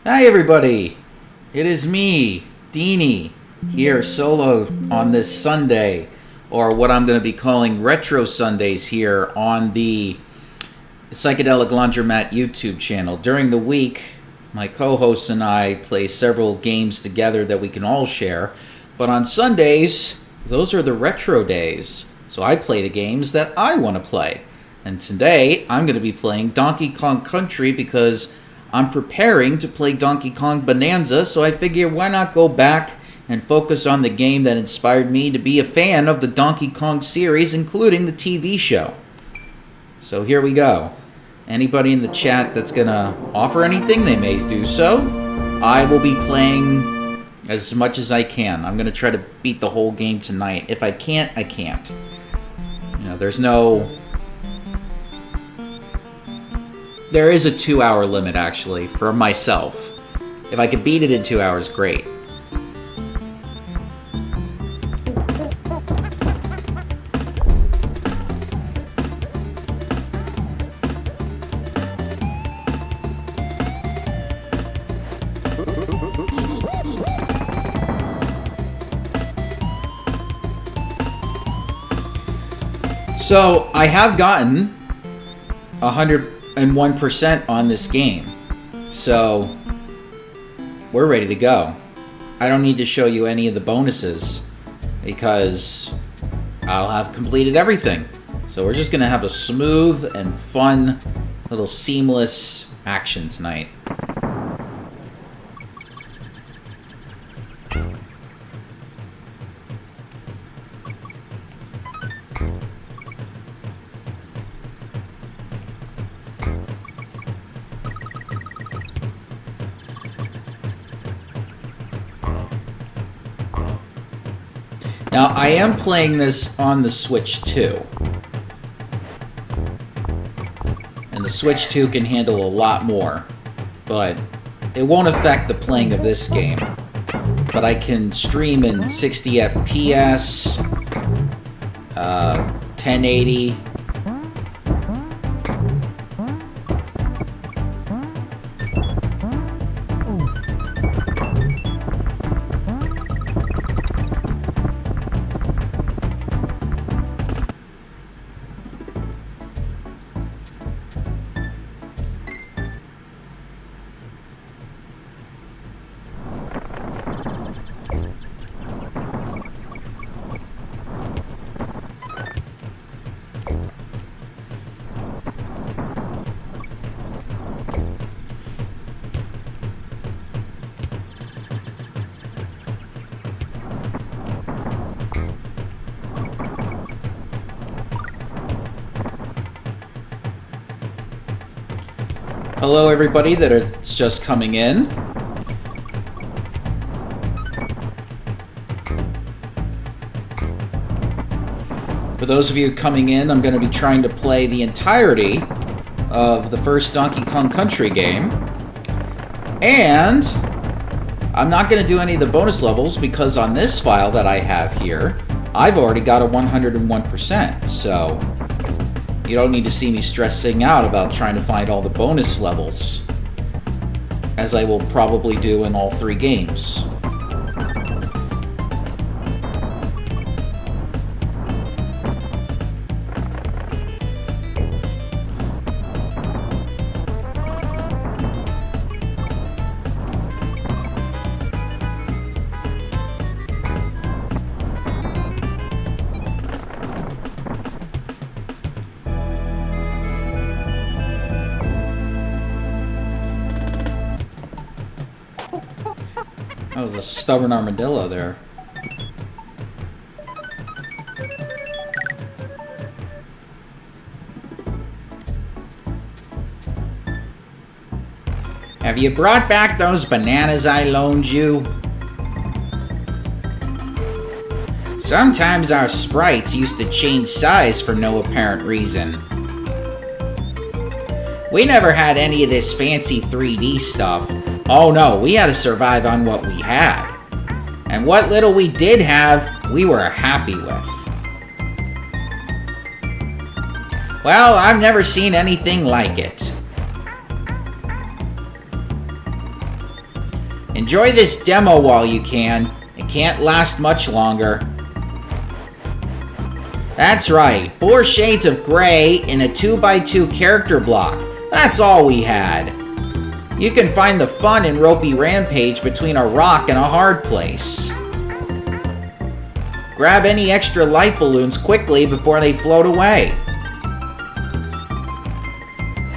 Hi everybody! It is me, Deanie, here solo on this Sunday, or what I'm going to be calling Retro Sundays here on the Psychedelic Laundromat YouTube channel. During the week, my co-hosts and I play several games together that we can all share, but on Sundays, those are the retro days, so I play the games that I want to play. And today, I'm going to be playing Donkey Kong Country because I'm preparing to play Donkey Kong Bonanza, so I figure why not go back and focus on the game that inspired me to be a fan of the Donkey Kong series, including the TV show. So here we go. Anybody in the chat that's going to offer anything, they may do so. I will be playing as much as I can. I'm going to try to beat the whole game tonight. If I can't, I can't. You know, there is a 2-hour limit, actually, for myself. If I could beat it in 2 hours, great. So, I have gotten 101% on this game. So, we're ready to go. I don't need to show you any of the bonuses because I'll have completed everything. So we're just going to have a smooth and fun little seamless action tonight. Now, I am playing this on the Switch 2. And the Switch 2 can handle a lot more. But it won't affect the playing of this game. But I can stream in 60 FPS, 1080. Hello everybody that are just coming in. For those of you coming in, I'm going to be trying to play the entirety of the first Donkey Kong Country game. And I'm not going to do any of the bonus levels because on this file that I have here, I've already got a 101%, so you don't need to see me stressing out about trying to find all the bonus levels, as I will probably do in all 3 games. That was a stubborn armadillo there. Have you brought back those bananas I loaned you? Sometimes our sprites used to change size for no apparent reason. We never had any of this fancy 3D stuff. Oh no, we had to survive on what we had. And what little we did have, we were happy with. Well, I've never seen anything like it. Enjoy this demo while you can. It can't last much longer. That's right, 4 shades of gray in a 2x2 character block. That's all we had. You can find the fun in Ropey Rampage between a rock and a hard place. Grab any extra light balloons quickly before they float away.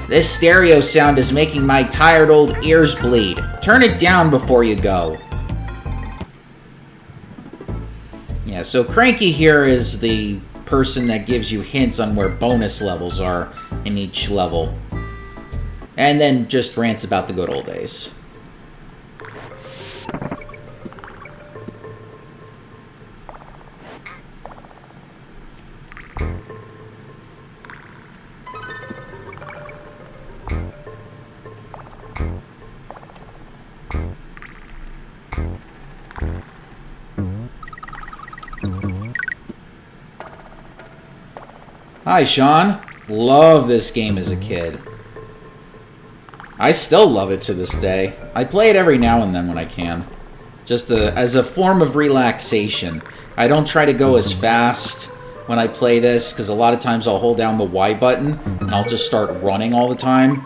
This stereo sound is making my tired old ears bleed. Turn it down before you go. Yeah, so Cranky here is the person that gives you hints on where bonus levels are in each level. And then just rants about the good old days. Hi, Sean. Love this game as a kid. I still love it to this day. I play it every now and then when I can. Just as a form of relaxation. I don't try to go as fast when I play this, because a lot of times I'll hold down the Y button, and I'll just start running all the time.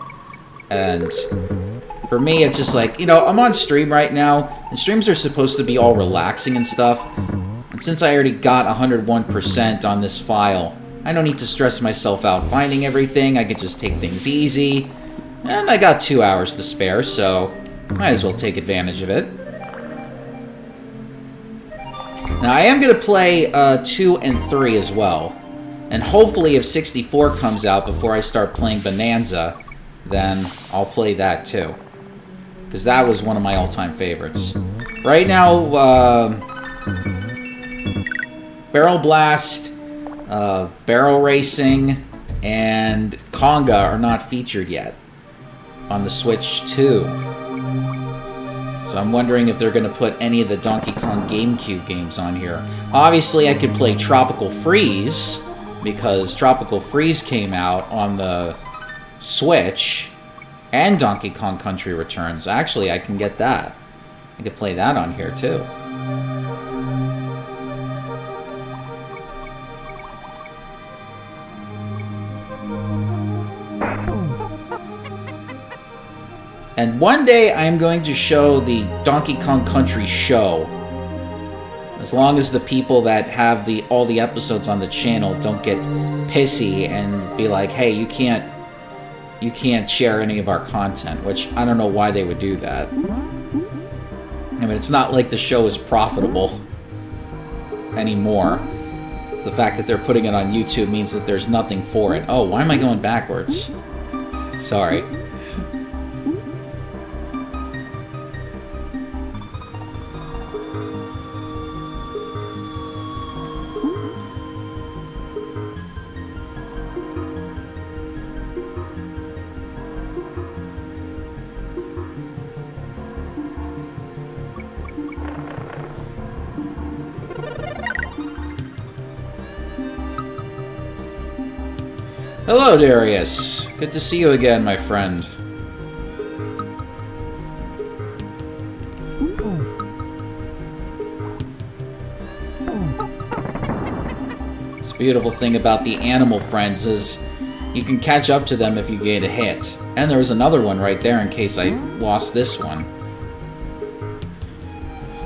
And for me, it's just like, you know, I'm on stream right now, and streams are supposed to be all relaxing and stuff. And since I already got 101% on this file, I don't need to stress myself out finding everything. I can just take things easy. And I got 2 hours to spare, so might as well take advantage of it. Now, I am going to play 2 and 3 as well. And hopefully if 64 comes out before I start playing Bonanza, then I'll play that too. Because that was one of my all-time favorites. Right now, Barrel Blast, Barrel Racing, and Conga are not featured yet on the Switch 2. So I'm wondering if they're going to put any of the Donkey Kong GameCube games on here. Obviously, I could play Tropical Freeze, because Tropical Freeze came out on the Switch, and Donkey Kong Country Returns. Actually, I can get that. I could play that on here, too. And one day I am going to show the Donkey Kong Country show. As long as the people that have all the episodes on the channel don't get pissy and be like, hey, you can't share any of our content, which I don't know why they would do that. I mean, it's not like the show is profitable anymore. The fact that they're putting it on YouTube means that there's nothing for it. Oh, why am I going backwards? Sorry. Hello, Darius. Good to see you again, my friend. This beautiful thing about the animal friends is you can catch up to them if you get a hit. And there was another one right there in case I lost this one.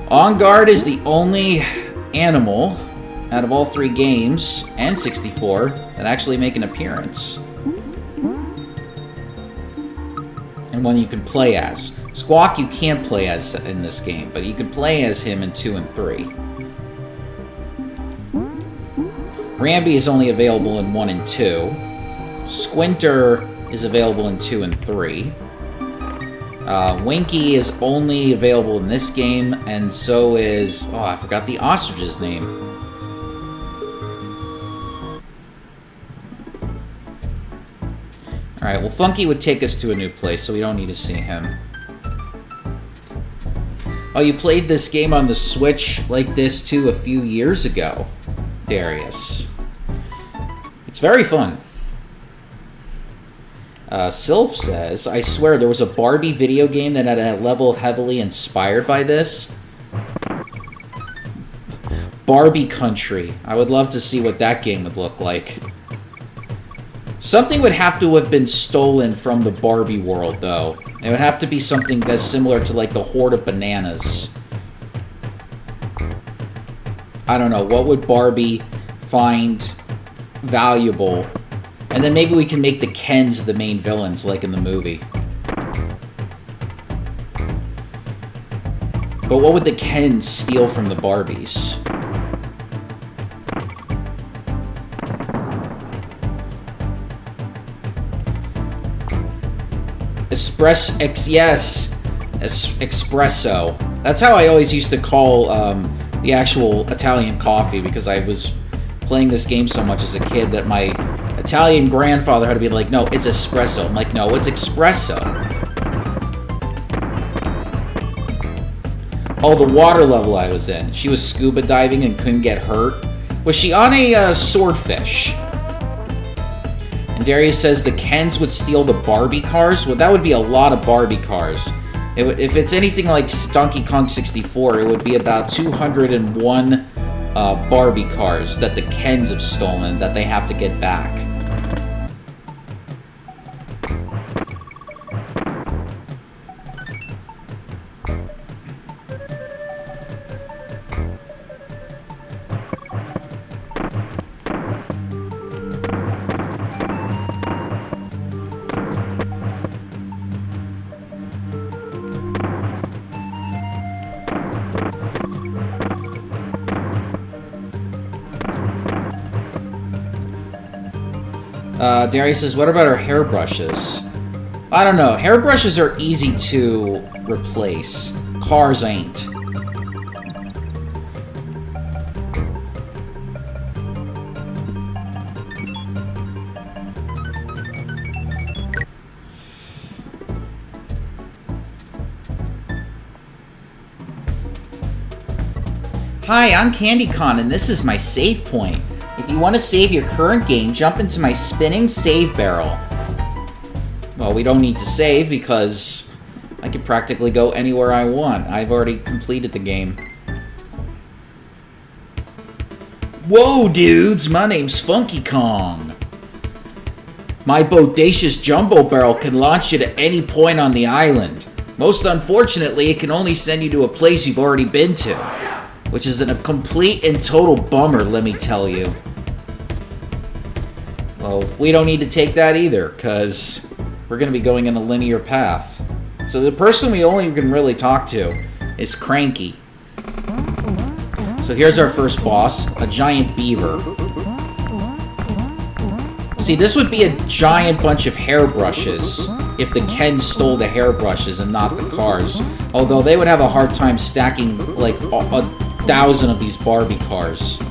On Guard is the only animal out of all 3 games, and 64, that actually make an appearance. And one you can play as. Squawk you can't play as in this game, but you can play as him in 2 and 3. Rambi is only available in 1 and 2. Squinter is available in 2 and 3. Winky is only available in this game, and so is... oh, I forgot the ostrich's name. Alright, well, Funky would take us to a new place, so we don't need to see him. Oh, you played this game on the Switch like this, too, a few years ago, Darius. It's very fun. Sylph says, I swear there was a Barbie video game that had a level heavily inspired by this. Barbie Country. I would love to see what that game would look like. Something would have to have been stolen from the Barbie world, though. It would have to be something that's similar to, like, the Horde of Bananas. I don't know. What would Barbie find valuable? And then maybe we can make the Kens the main villains, like in the movie. But what would the Kens steal from the Barbies? Espresso. That's how I always used to call the actual Italian coffee, because I was playing this game so much as a kid that my Italian grandfather had to be like, no, it's espresso. I'm like, no, it's espresso. Oh, the water level I was in. She was scuba diving and couldn't get hurt. Was she on a swordfish? And Darius says the Kens would steal the Barbie cars? Well, that would be a lot of Barbie cars. If it's anything like Donkey Kong 64, it would be about 201 Barbie cars that the Kens have stolen that they have to get back. Darius says, what about our hairbrushes? I don't know. Hairbrushes are easy to replace. Cars ain't. Hi, I'm CandyCon, and this is my save point. If you want to save your current game, jump into my spinning save barrel. Well, we don't need to save because I can practically go anywhere I want. I've already completed the game. Whoa, dudes! My name's Funky Kong. My bodacious jumbo barrel can launch you to any point on the island. Most unfortunately, it can only send you to a place you've already been to, which is a complete and total bummer, let me tell you. Well, we don't need to take that either, because we're going to be going in a linear path. So the person we only can really talk to is Cranky. So here's our first boss, a giant beaver. See, this would be a giant bunch of hairbrushes if the Ken stole the hairbrushes and not the cars. Although they would have a hard time stacking like 1,000 of these Barbie cars.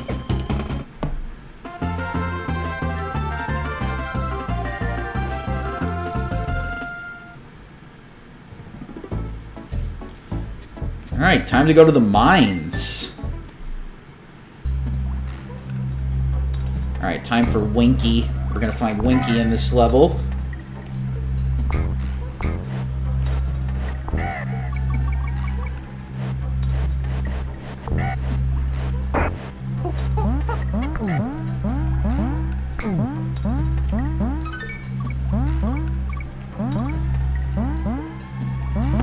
Alright, time to go to the mines. Alright, time for Winky. We're gonna find Winky in this level.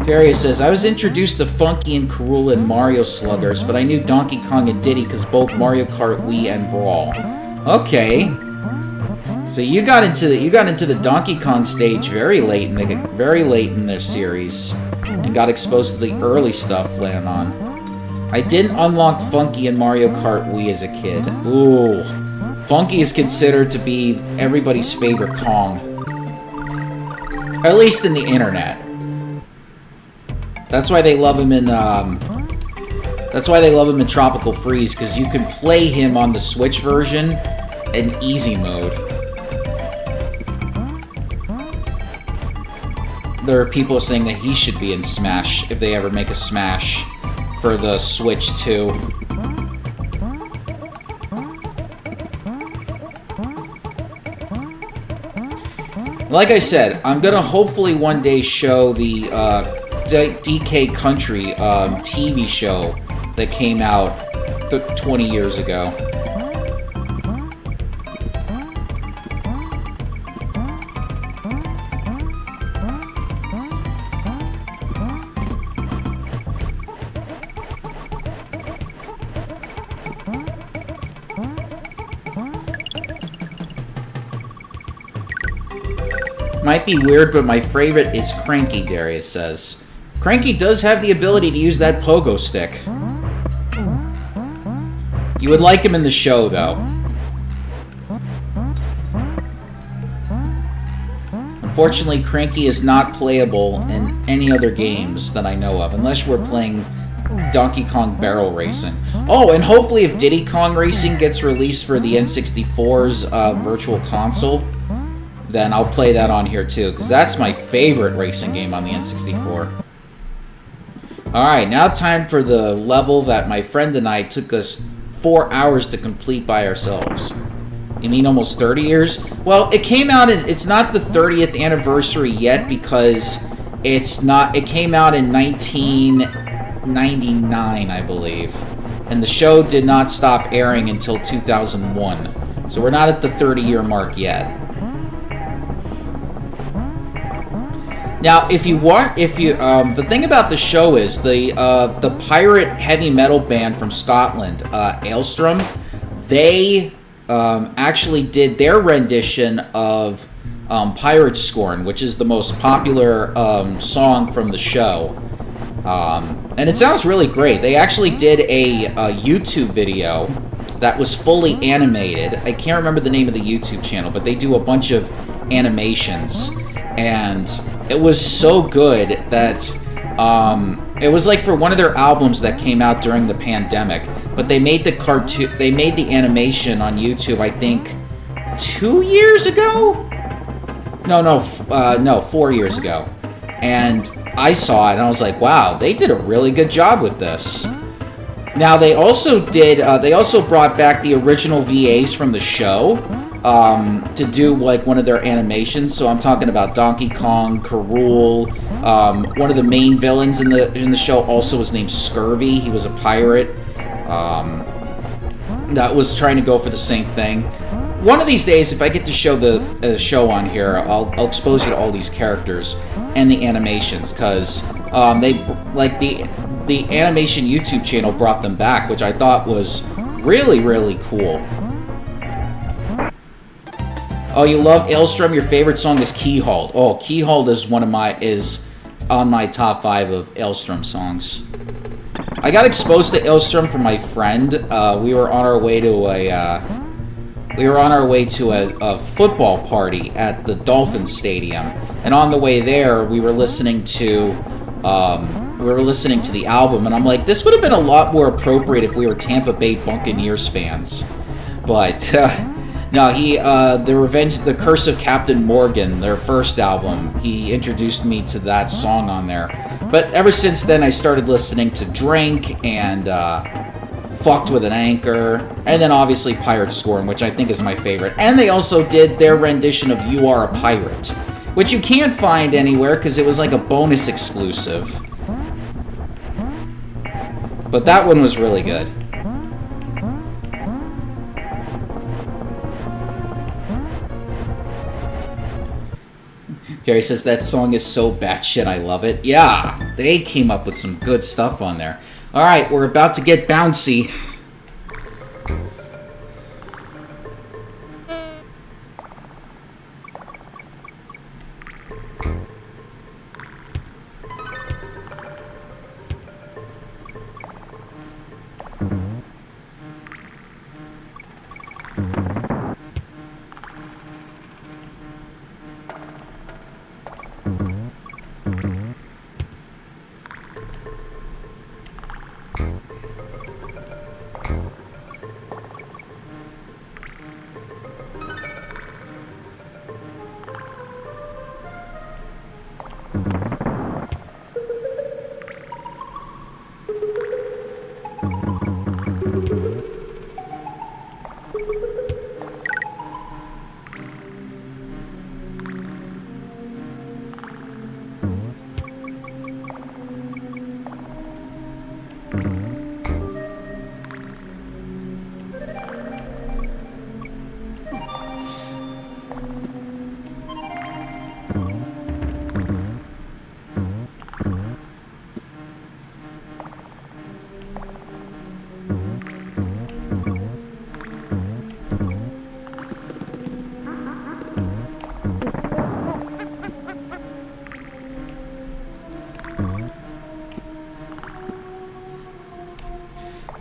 Darius says, I was introduced to Funky and Karula and Mario Sluggers, but I knew Donkey Kong and Diddy because both Mario Kart Wii and Brawl. Okay. So you got into the Donkey Kong stage very late in their series and got exposed to the early stuff later on. I didn't unlock Funky and Mario Kart Wii as a kid. Ooh. Funky is considered to be everybody's favorite Kong. At least in the internet. That's why they love him in Tropical Freeze, because you can play him on the Switch version in easy mode. There are people saying that he should be in Smash if they ever make a Smash for the Switch 2. Like I said, I'm gonna hopefully one day show the DK Country TV show that came out 20 years ago. Might be weird, but my favorite is Cranky, Darius says. Cranky does have the ability to use that pogo stick. You would like him in the show, though. Unfortunately, Cranky is not playable in any other games that I know of, unless we're playing Donkey Kong Barrel Racing. Oh, and hopefully if Diddy Kong Racing gets released for the N64's Virtual Console, then I'll play that on here too, because that's my favorite racing game on the N64. Alright, now time for the level that my friend and I took us 4 hours to complete by ourselves. You mean almost 30 years? Well, it came out in, it's not the 30th anniversary yet because it came out in 1999, I believe. And the show did not stop airing until 2001. So we're not at the 30-year mark yet. Now, the thing about the show is the pirate heavy metal band from Scotland, Ailstrom, they actually did their rendition of Pirate Scorn, which is the most popular song from the show. And it sounds really great. They actually did a YouTube video that was fully animated. I can't remember the name of the YouTube channel, but they do a bunch of animations. And it was so good that it was like for one of their albums that came out during the pandemic. But they made the animation on YouTube, I think, 2 years ago? No, 4 years ago. And I saw it and I was like, wow, they did a really good job with this. Now they also brought back the original VAs from the show to do like one of their animations. So I'm talking about Donkey Kong, K. Rool. One of the main villains in the show also was named Scurvy. He was a pirate that was trying to go for the same thing. One of these days, if I get to show the show on here, I'll expose you to all these characters and the animations, because they like the animation YouTube channel brought them back, which I thought was really, really cool. Oh, you love Ailstrom? Your favorite song is Keyhauled. Oh, Keyhauled is is on my top 5 of Ailstrom songs. I got exposed to Ailstrom from my friend. We were on our way to a football party at the Dolphins Stadium, and on the way there, we were listening to the album, and I'm like, this would have been a lot more appropriate if we were Tampa Bay Buccaneers fans, but. No, The Curse of Captain Morgan, their first album, he introduced me to that song on there. But ever since then, I started listening to Drink and Fucked with an Anchor, and then obviously Pirate Scorn, which I think is my favorite. And they also did their rendition of You Are a Pirate, which you can't find anywhere because it was like a bonus exclusive. But that one was really good. Terry says that song is so batshit, I love it. Yeah, they came up with some good stuff on there. All right, we're about to get bouncy.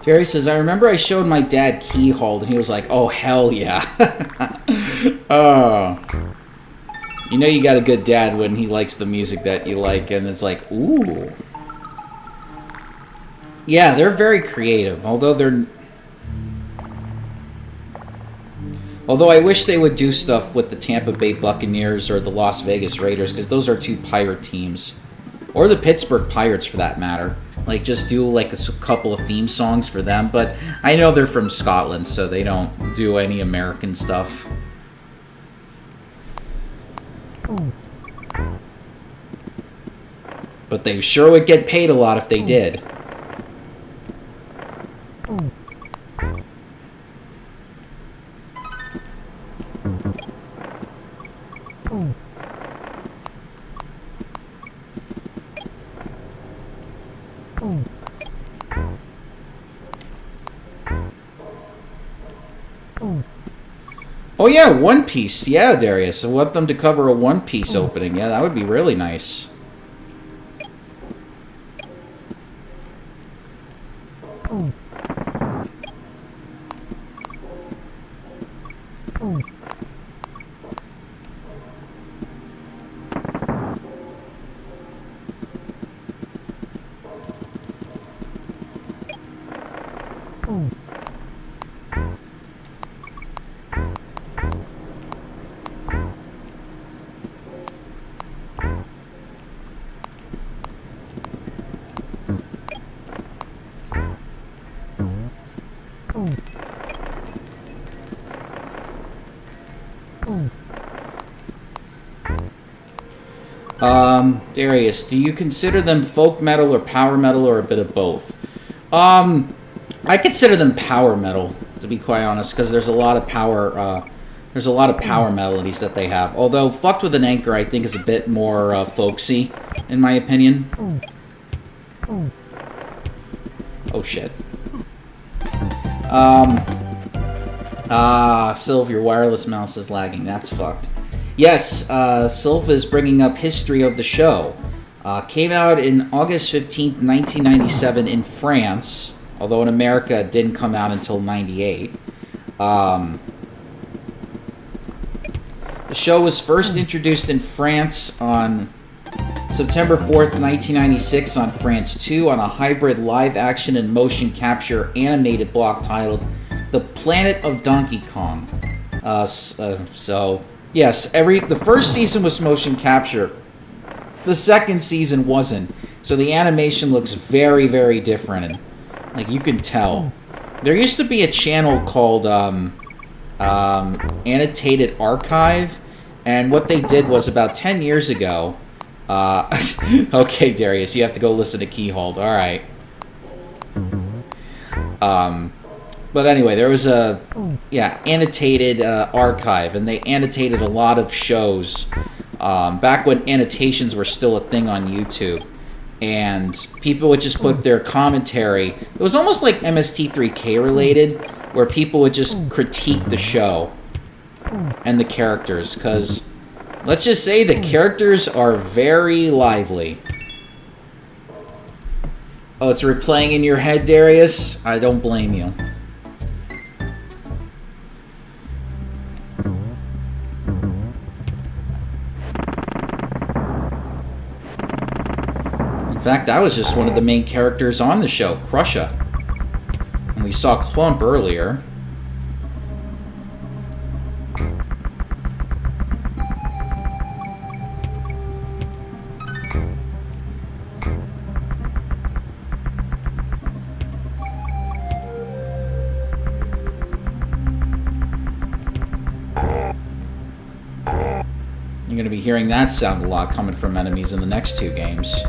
Terry says, I remember I showed my dad Keyhold, and he was like, oh, hell yeah. Oh. You know you got a good dad when he likes the music that you like, and it's like, ooh. Yeah, they're very creative, although I wish they would do stuff with the Tampa Bay Buccaneers or the Las Vegas Raiders, because those are two pirate teams. Or the Pittsburgh Pirates, for that matter. Like, just do, like, a couple of theme songs for them. But I know they're from Scotland, so they don't do any American stuff. But they sure would get paid a lot if they did. Oh yeah, One Piece. Yeah, Darius. I want them to cover a One Piece opening. Yeah, that would be really nice. Darius, do you consider them folk metal or power metal or a bit of both? I consider them power metal, to be quite honest, because there's a lot of power. There's a lot of power melodies that they have. Although "Fucked with an Anchor" I think is a bit more folksy, in my opinion. Oh shit. Sylv, your wireless mouse is lagging. That's fucked. Yes, Sylv is bringing up history of the show. Came out in August 15th, 1997 in France, although in America it didn't come out until 98. The show was first introduced in France on September 4th, 1996 on France 2 on a hybrid live-action and motion capture animated block titled The Planet of Donkey Kong. Yes, the first season was motion capture. The second season wasn't. So the animation looks very, very different. And, like, you can tell. There used to be a channel called Annotated Archive. And what they did was about 10 years ago... okay, Darius, you have to go listen to Keyhold. All right. But anyway, there was a annotated archive, and they annotated a lot of shows back when annotations were still a thing on YouTube, and people would just put their commentary. It was almost like MST3K related, where people would just critique the show and the characters, because let's just say the characters are very lively. Oh, it's replaying in your head, Darius? I don't blame you. In fact, that was just one of the main characters on the show, Crusher. And we saw Clump earlier. You're going to be hearing that sound a lot coming from enemies in the next two games.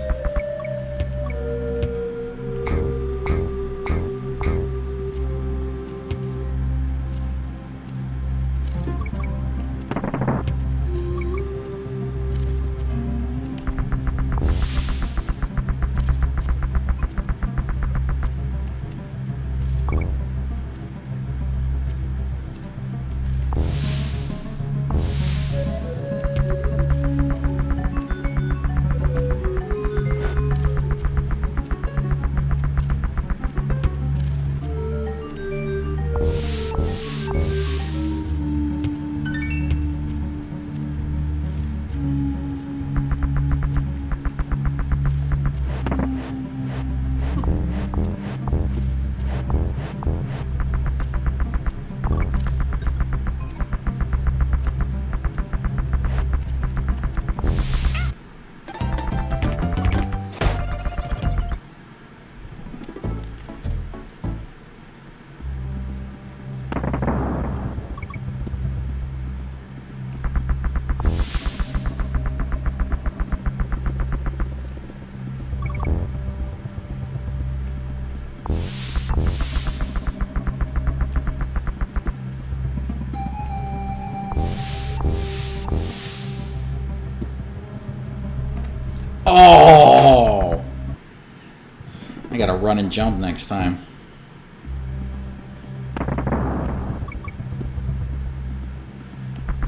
I gotta run and jump next time.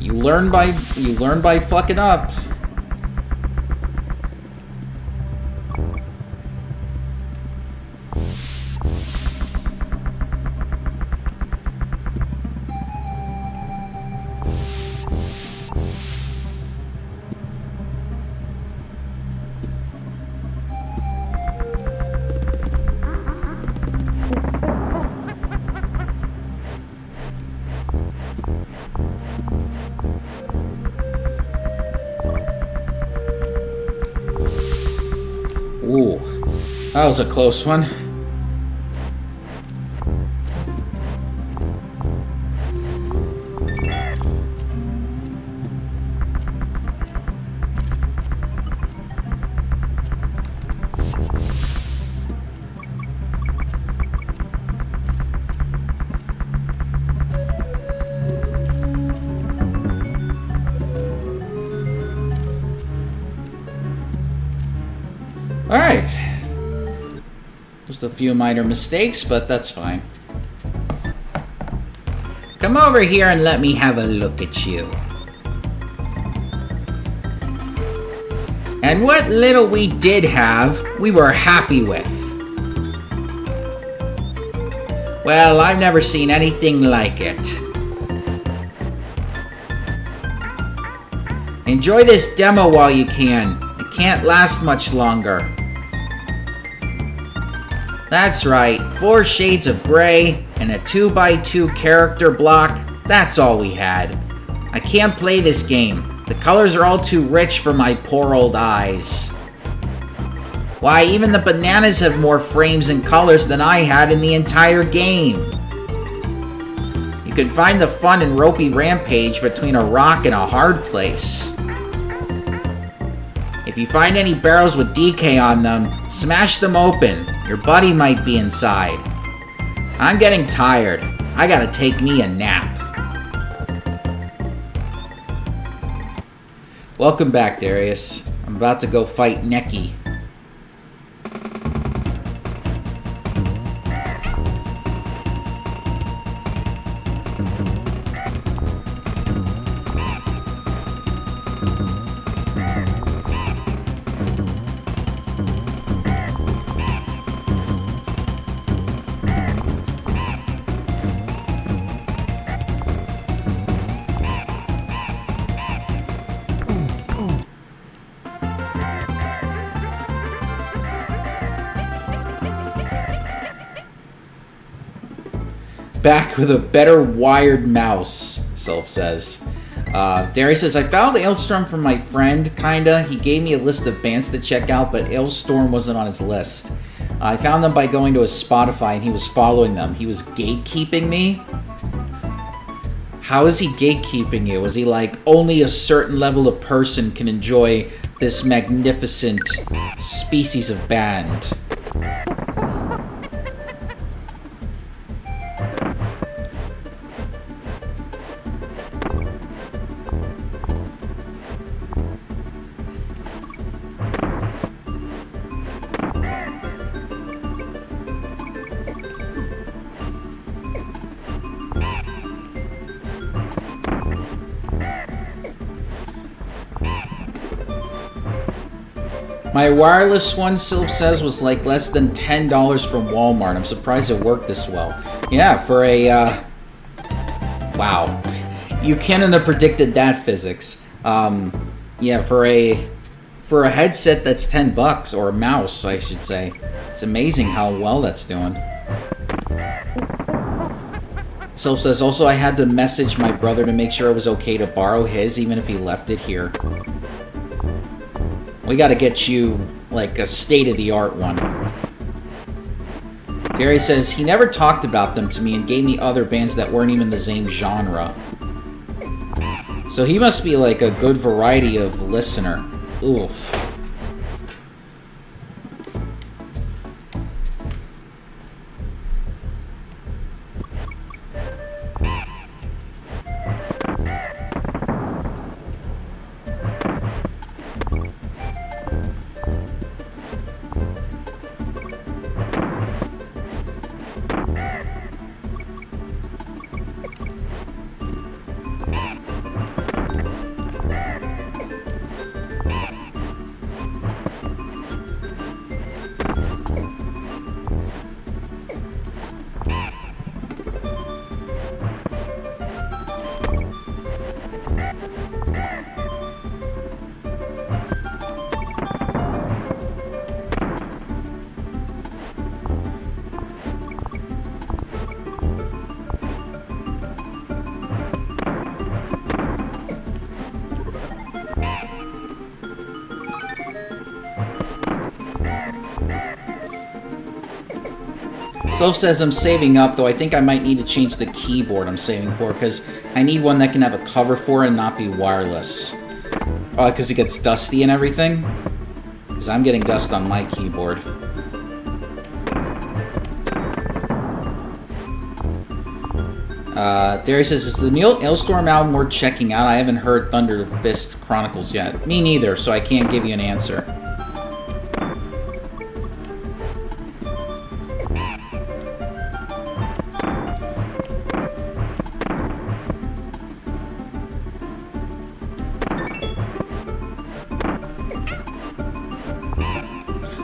You learn by fucking up. Ooh, that was a close one. Alright. Just a few minor mistakes, but that's fine. Come over here and let me have a look at you. And what little we did have, we were happy with. Well, I've never seen anything like it. Enjoy this demo while you can. It can't last much longer. That's right, 4 shades of gray and a 2x2 character block, that's all we had. I can't play this game. The colors are all too rich for my poor old eyes. Why, even the bananas have more frames and colors than I had in the entire game. You can find the fun in Ropey Rampage between a rock and a hard place. If you find any barrels with DK on them, smash them open. Your buddy might be inside. I'm getting tired. I gotta take me a nap. Welcome back, Darius. I'm about to go fight Neki. Back with a better wired mouse, Sylph says. Darius says, I found Ailstorm from my friend, kinda. He gave me a list of bands to check out, but Ailstorm wasn't on his list. I found them by going to his Spotify, and he was following them. He was gatekeeping me? How is he gatekeeping you? Is he like, only a certain level of person can enjoy this magnificent species of band? My wireless one, Sylph says, was like less than $10 from Walmart. I'm surprised it worked this well. Yeah, for a, wow. You couldn't have predicted that physics. Yeah, for a headset that's $10, or a mouse, I should say. It's amazing how well that's doing. Sylph says, also I had to message my brother to make sure it was okay to borrow his, even if he left it here. We gotta get you, like, a state-of-the-art one. Gary says, he never talked about them to me and gave me other bands that weren't even the same genre. So he must be, like, a good variety of listener. Oof. Soph says I'm saving up, though I think I might need to change the keyboard I'm saving for, because I need one that can have a cover for it and not be wireless. Because it gets dusty and everything. Because I'm getting dust on my keyboard. Darius says, is the Hailstorm album worth checking out? I haven't heard Thunder Fist Chronicles yet. Me neither, so I can't give you an answer.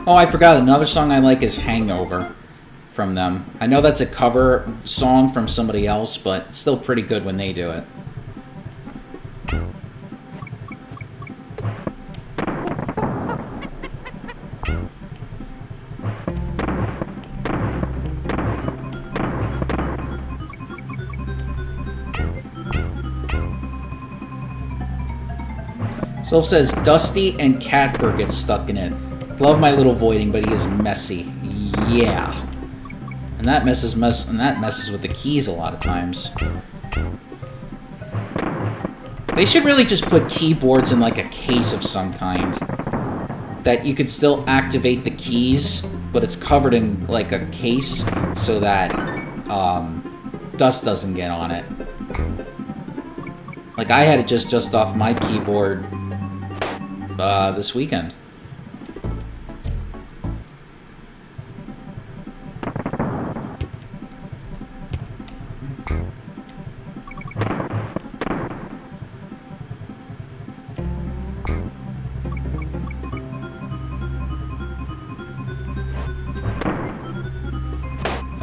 Oh, I forgot. Another song I like is Hangover from them. I know that's a cover song from somebody else, but it's still pretty good when they do it. Soph says, Dusty and cat fur gets stuck in it. Love my little voiding, but he is messy. Yeah. And that messes with the keys a lot of times. They should really just put keyboards in like a case of some kind. That you could still activate the keys, but it's covered in like a case so that dust doesn't get on it. Like I had it just off my keyboard this weekend.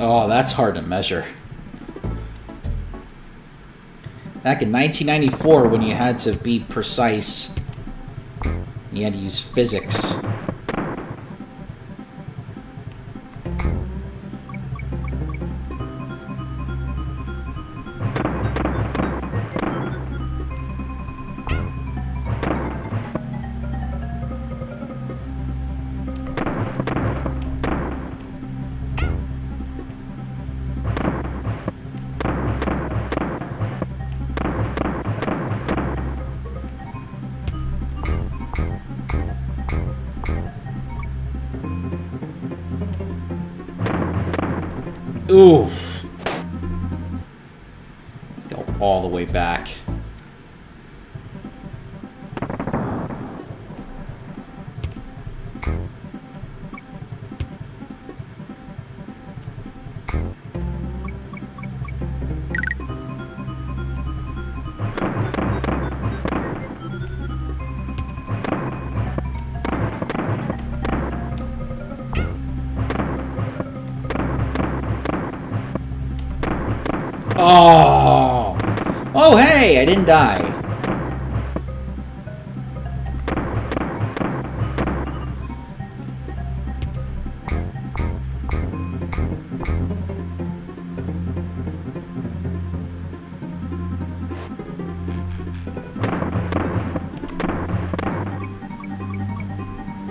Oh, that's hard to measure. Back in 1994, when you had to be precise, you had to use physics. Oof. Go all the way back. Oh! Oh, hey! I didn't die.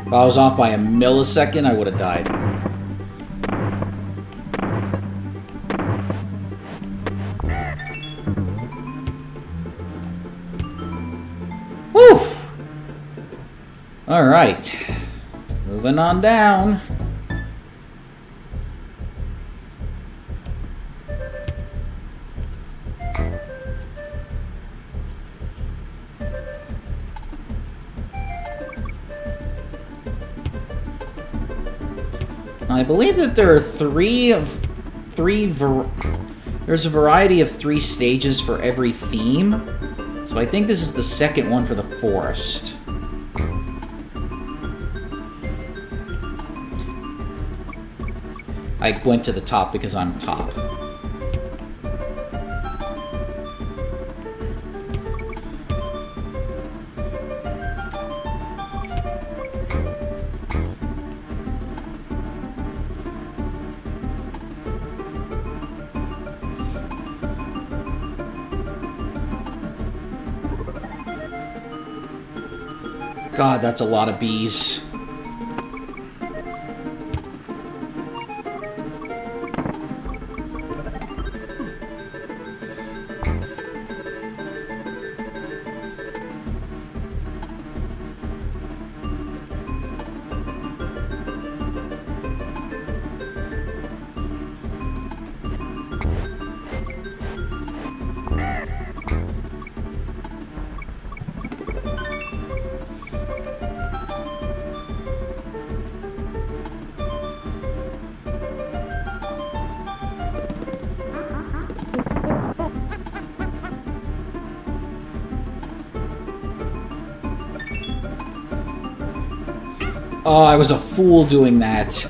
If I was off by a millisecond, I would have died. All right, moving on down. I believe that there are there's a variety of 3 stages for every theme. So I think this is the second one for the forest. I went to the top because I'm top. God, that's a lot of bees. Oh, I was a fool doing that.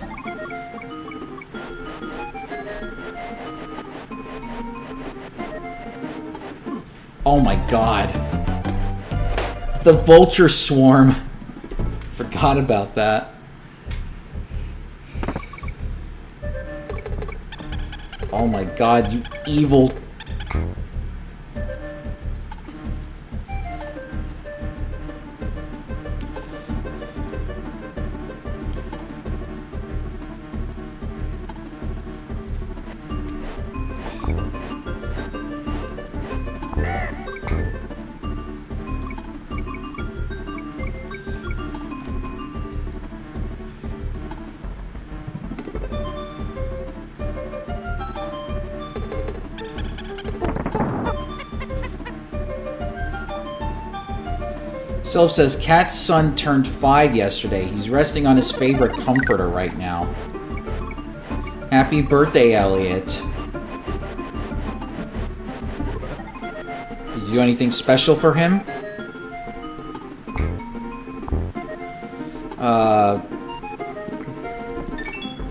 Oh my god. The vulture swarm. Forgot about that. Oh my god, you evil... Self says, Cat's son turned 5 yesterday. He's resting on his favorite comforter right now. Happy birthday, Elliot. Did you do anything special for him?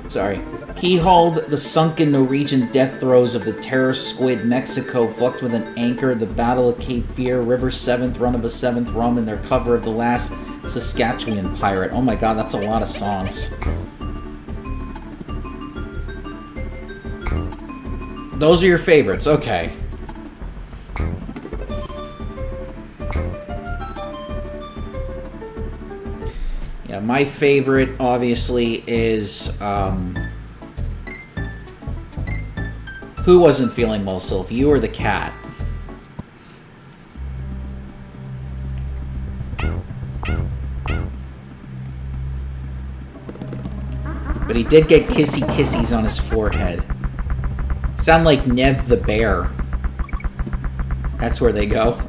Sorry. He hauled the sunken Norwegian death throes of the Terror Squid, Mexico, fucked with an anchor, the Battle of Cape Fear, River 7th, Run of a 7th Rum, and their cover of The Last Saskatchewan Pirate. Oh my god, that's a lot of songs. Those are your favorites, okay. Yeah, my favorite, obviously, is, who wasn't feeling well, Sylph? You or the cat? But he did get kissy kissies on his forehead. Sound like Nev the bear. That's where they go.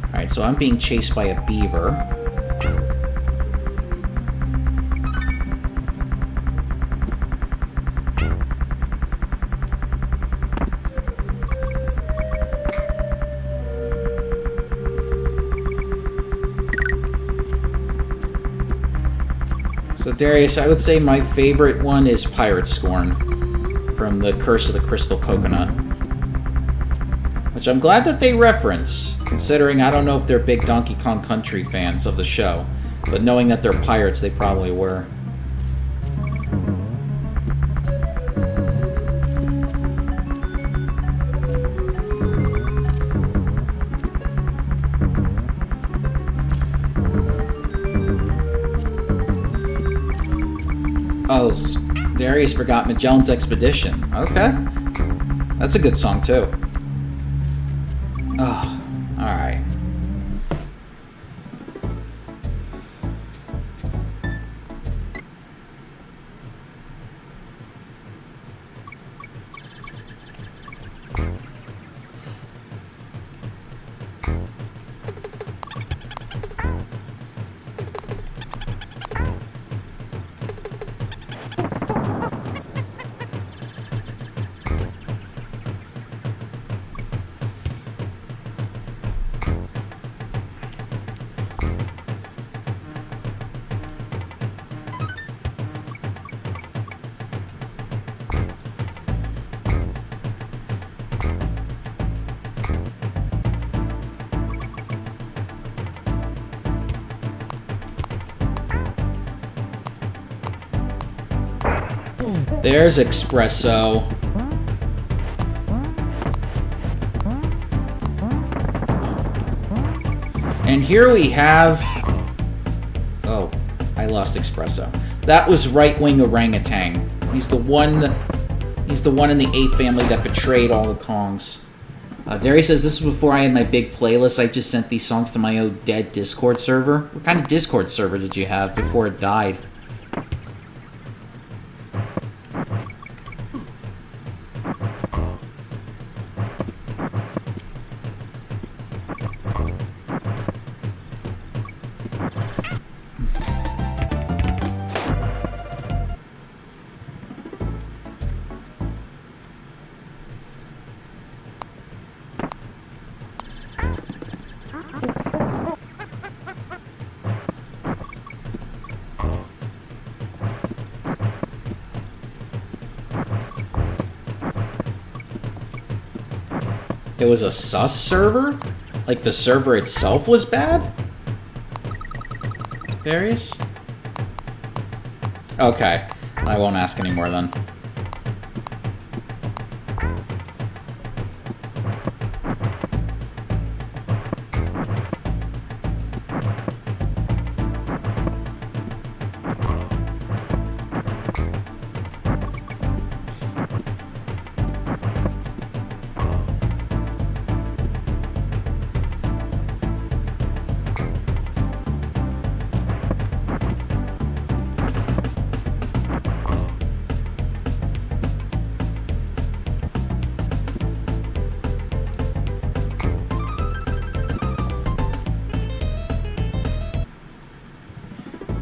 Alright, so I'm being chased by a beaver. So Darius, I would say my favorite one is Pirate Scorn from the Curse of the Crystal Coconut. Which I'm glad that they reference, considering I don't know if they're big Donkey Kong Country fans of the show, but knowing that they're pirates, they probably were. Oh, Darius forgot Magellan's Expedition. Okay. That's a good song, too. Oh, alright. There's Espresso. And here we have... Oh, I lost Espresso. That was Right-Wing Orangutan. He's the one in the ape family that betrayed all the Kongs. Darius says, this was before I had my big playlist. I just sent these songs to my old dead Discord server. What kind of Discord server did you have before it died? It was a sus server? Like the server itself was bad? Darius? Okay. I won't ask anymore then.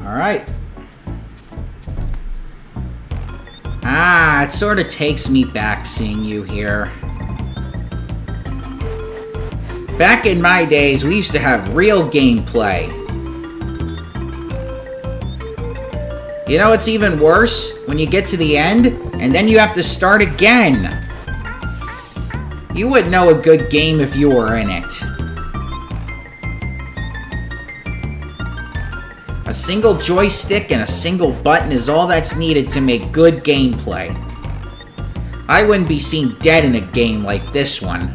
Alright. Ah, it sort of takes me back seeing you here. Back in my days, we used to have real gameplay. You know what's even worse? When you get to the end, and then you have to start again. You wouldn't know a good game if you were in it. A single joystick and a single button is all that's needed to make good gameplay. I wouldn't be seen dead in a game like this one.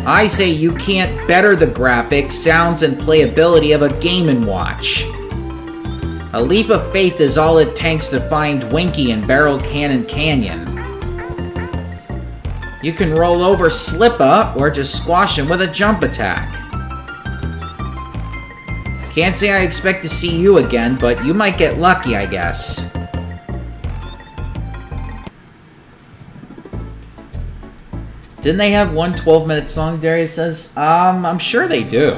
I say you can't better the graphics, sounds, and playability of a Game & Watch. A leap of faith is all it takes to find Winky in Barrel Cannon Canyon. You can roll over Slippa or just squash him with a jump attack. Can't say I expect to see you again, but you might get lucky, I guess. Didn't they have one 12-minute song, Darius says? I'm sure they do.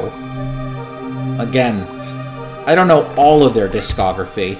Again, I don't know all of their discography.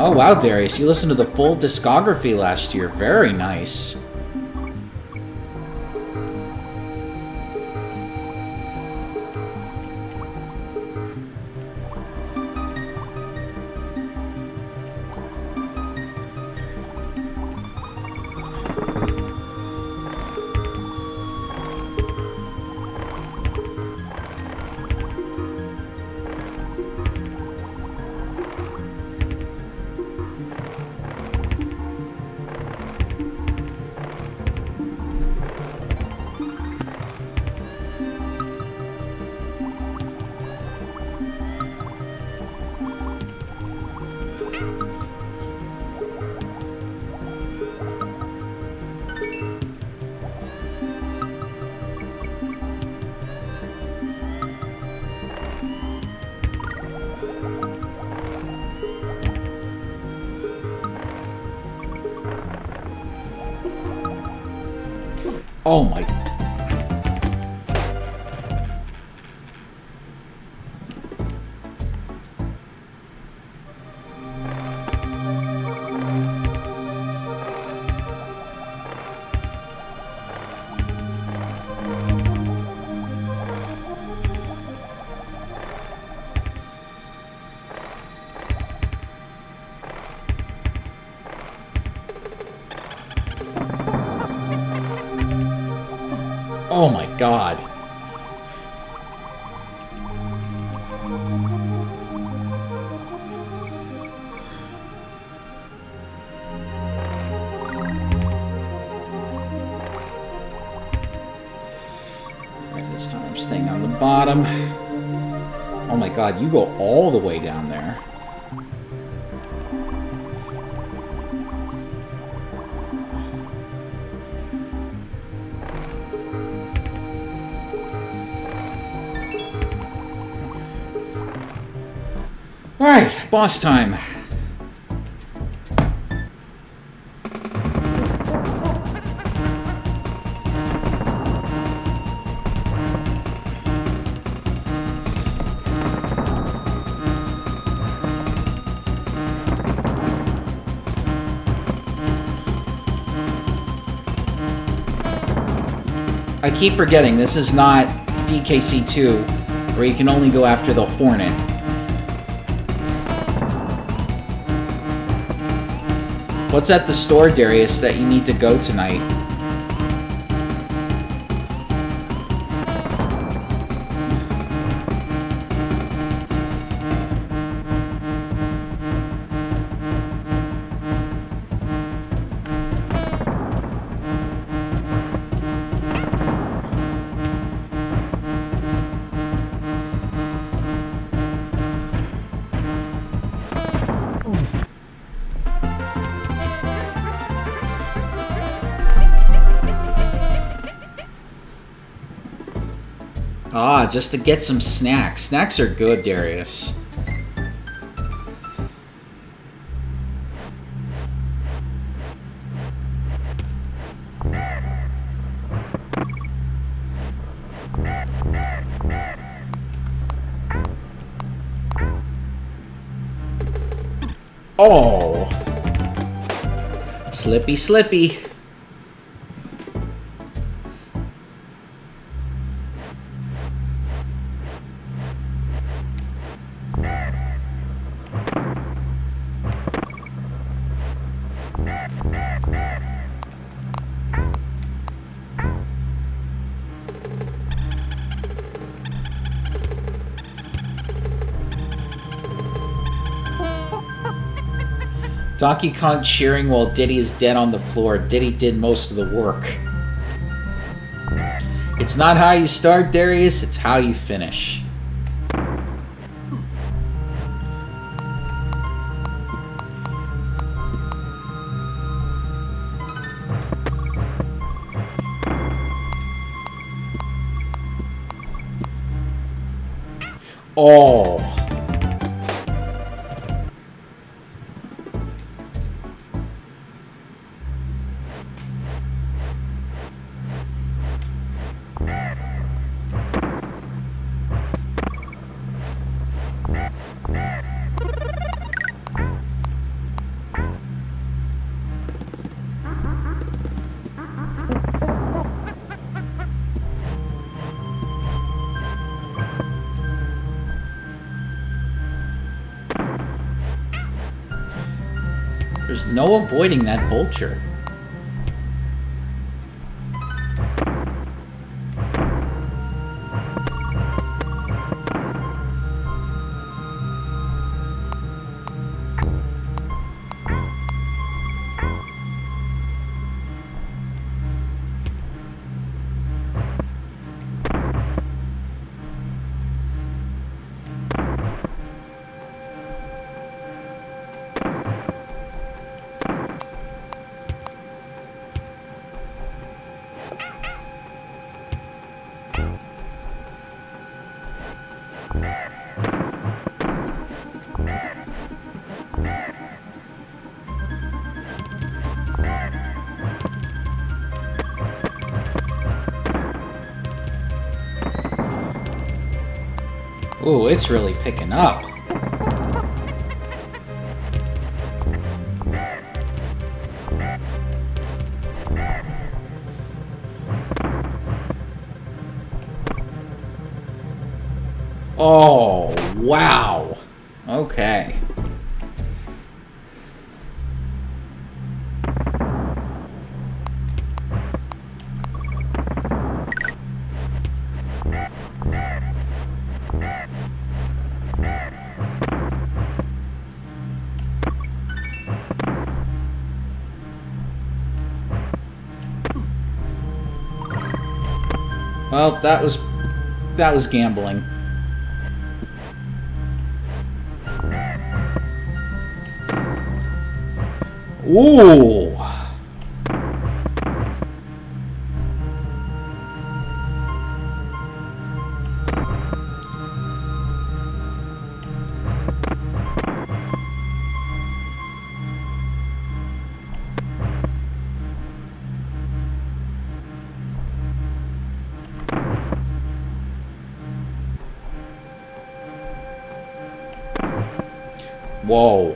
Oh wow, Darius, you listened to the full discography last year. Very nice. Oh my... Oh my god. Alright, this time I'm staying on the bottom. Oh my god, you go all the way down there. Alright, boss time. I keep forgetting, this is not DKC2, where you can only go after the Hornet. What's at the store, Darius, that you need to go tonight? Ah, just to get some snacks. Snacks are good, Darius. Oh! Slippy, slippy. Donkey Kong cheering while Diddy is dead on the floor. Diddy did most of the work. It's not how you start, Darius, it's how you finish. Oh. There's no avoiding that vulture. Ooh, it's really picking up. Oh, wow. Okay. Well, that was gambling. Ooh. Whoa.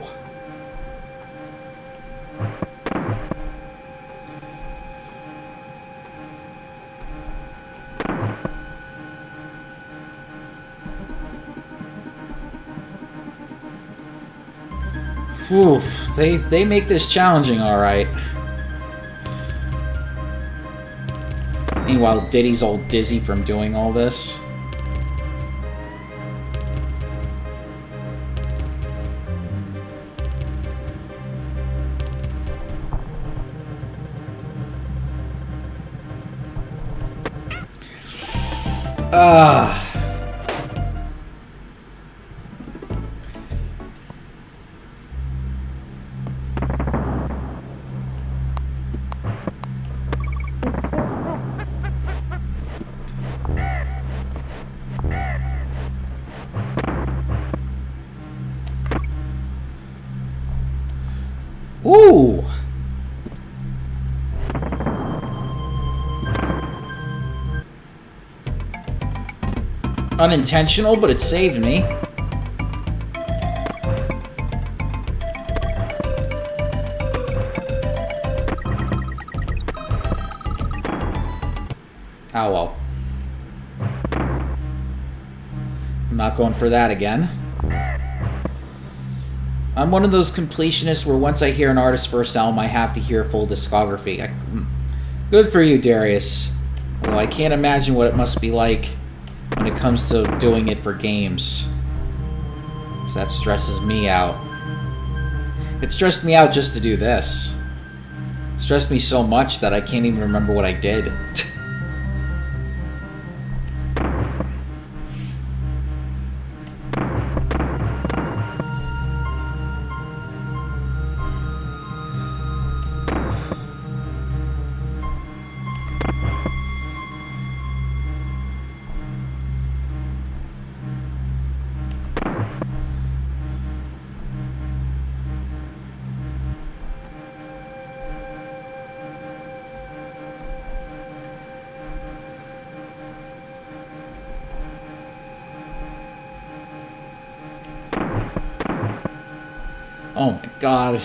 Whew, they make this challenging, alright. Meanwhile, Diddy's all dizzy from doing all this. Ooh! Unintentional, but it saved me. Oh well. I'm not going for that again. I'm one of those completionists where once I hear an artist's first album, I have to hear a full discography. Good for you, Darius. Although I can't imagine what it must be like when it comes to doing it for games. Because that stresses me out. It stressed me out just to do this. It stressed me so much that I can't even remember what I did. Oh my god.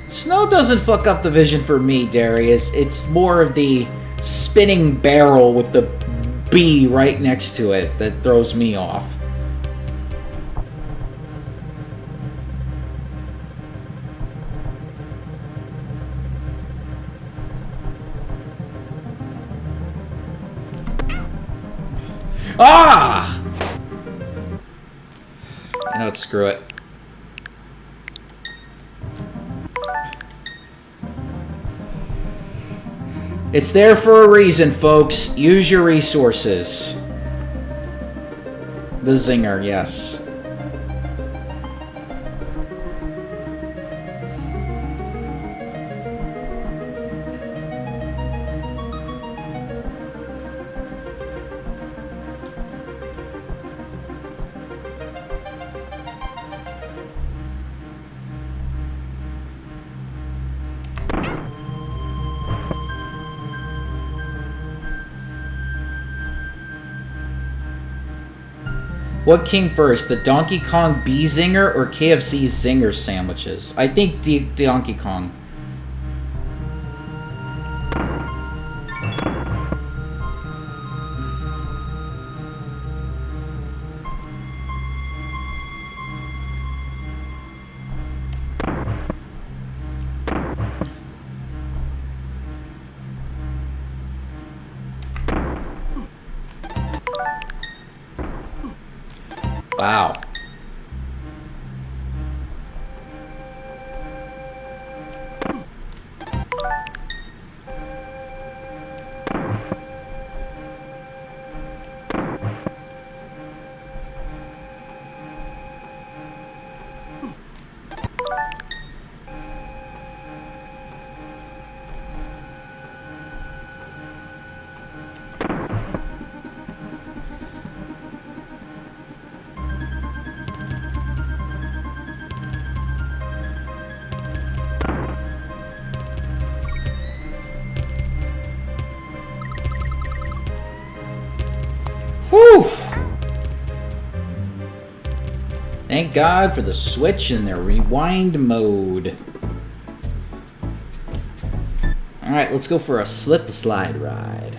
Snow doesn't fuck up the vision for me, Darius. It's more of the spinning barrel with the B right next to it that throws me off. Ah! You know what, screw it. It's there for a reason, folks. Use your resources. The zinger, yes. What came first, the Donkey Kong Bee Zinger or KFC's Zinger sandwiches? I think Donkey Kong. Wow. Thank God for the Switch and their rewind mode. Alright, let's go for a slip-slide ride.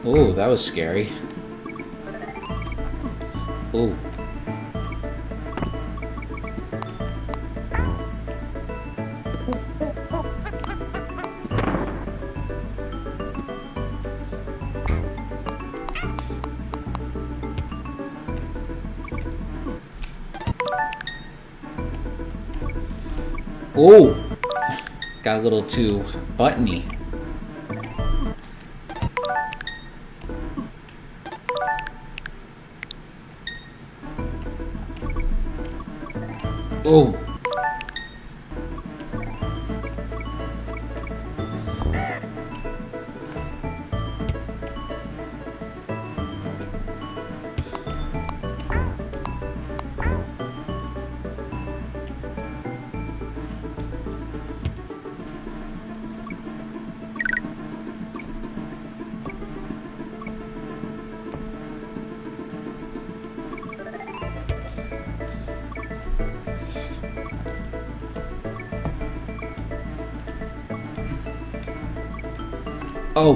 Oh, that was scary. Oh. Oh! Got a little too buttony. Oh! Oh.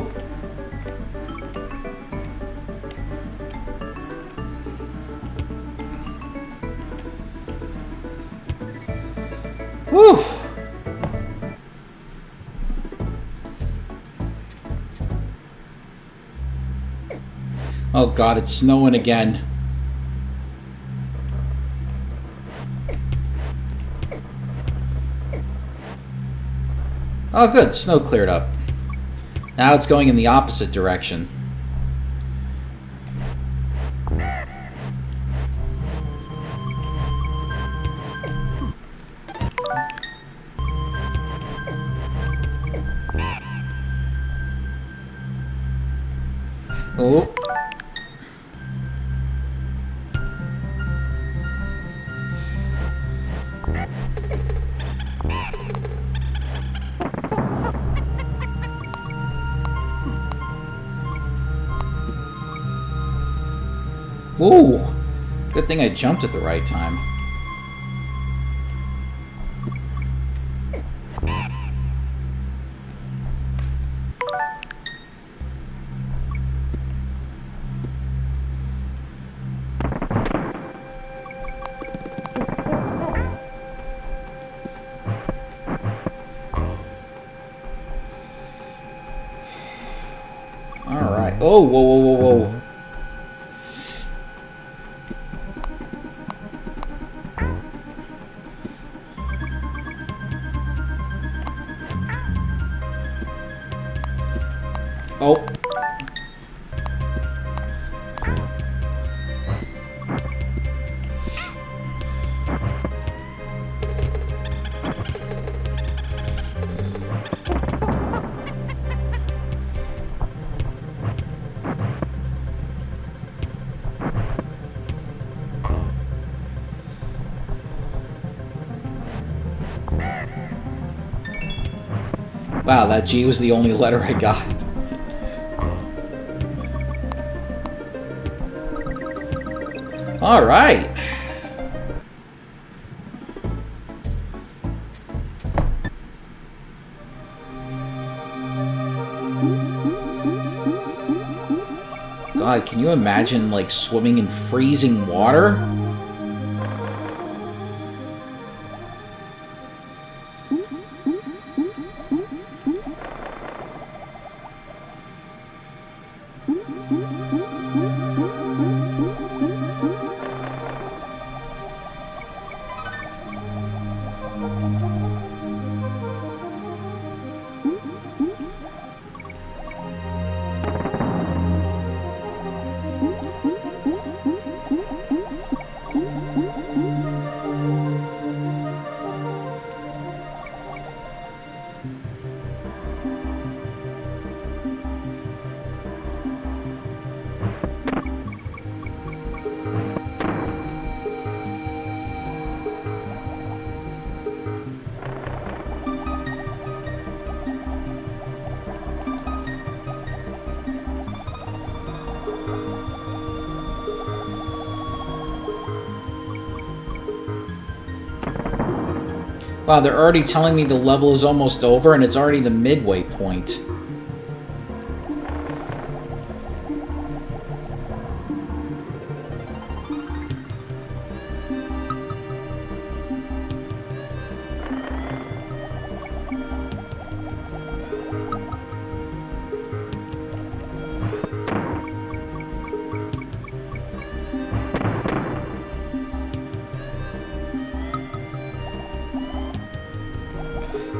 Whew. Oh God, it's snowing again. Oh good, snow cleared up. Now it's going in the opposite direction. Oh. Ooh, good thing I jumped at the right time. All right. Oh, whoa, whoa, whoa, whoa. Oh. Wow, that G was the only letter I got. All right. God, can you imagine, like, swimming in freezing water? Wow, they're already telling me the level is almost over, and it's already the midway point.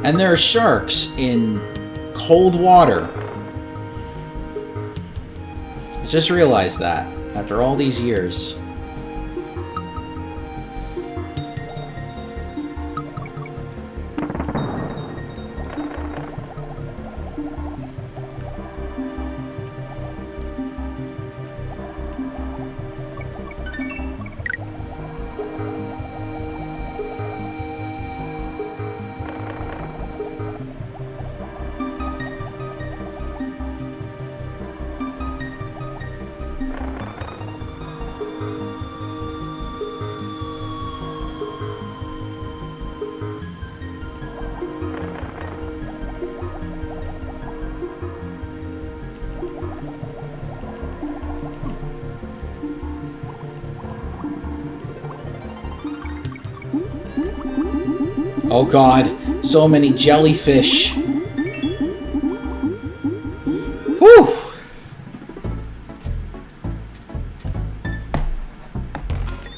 And there are sharks in cold water. I just realized that after all these years. Oh god, so many jellyfish. Whew!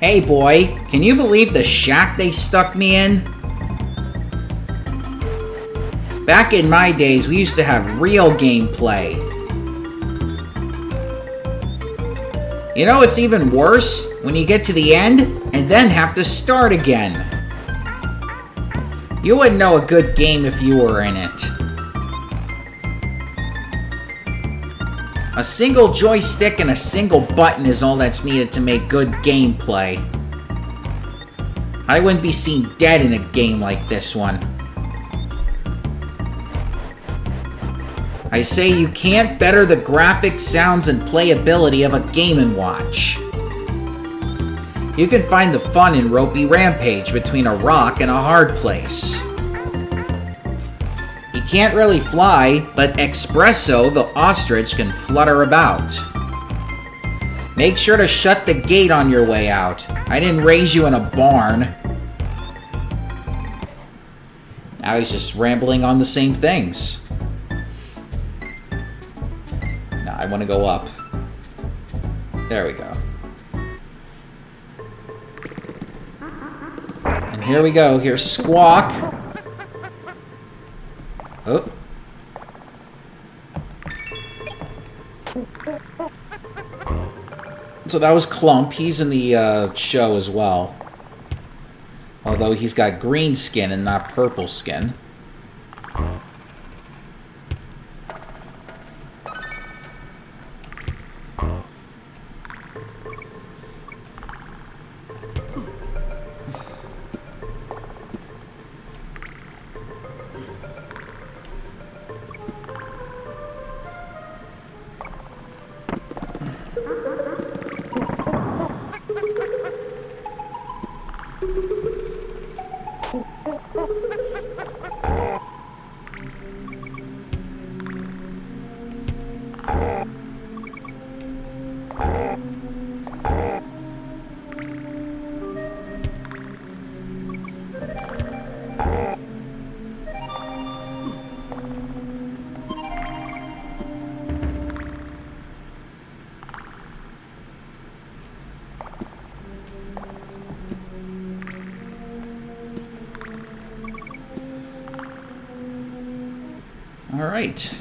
Hey boy, can you believe the shack they stuck me in? Back in my days, we used to have real gameplay. You know, it's even worse when you get to the end and then have to start again. You wouldn't know a good game if you were in it. A single joystick and a single button is all that's needed to make good gameplay. I wouldn't be seen dead in a game like this one. I say you can't better the graphics, sounds, and playability of a Game & Watch. You can find the fun in Ropey Rampage between a rock and a hard place. He can't really fly, but Espresso, the ostrich, can flutter about. Make sure to shut the gate on your way out. I didn't raise you in a barn. Now he's just rambling on the same things. Now I want to go up. There we go. And here we go. Here's Squawk. Oh. So that was Clump. He's in the show as well. Although he's got green skin and not purple skin. All right.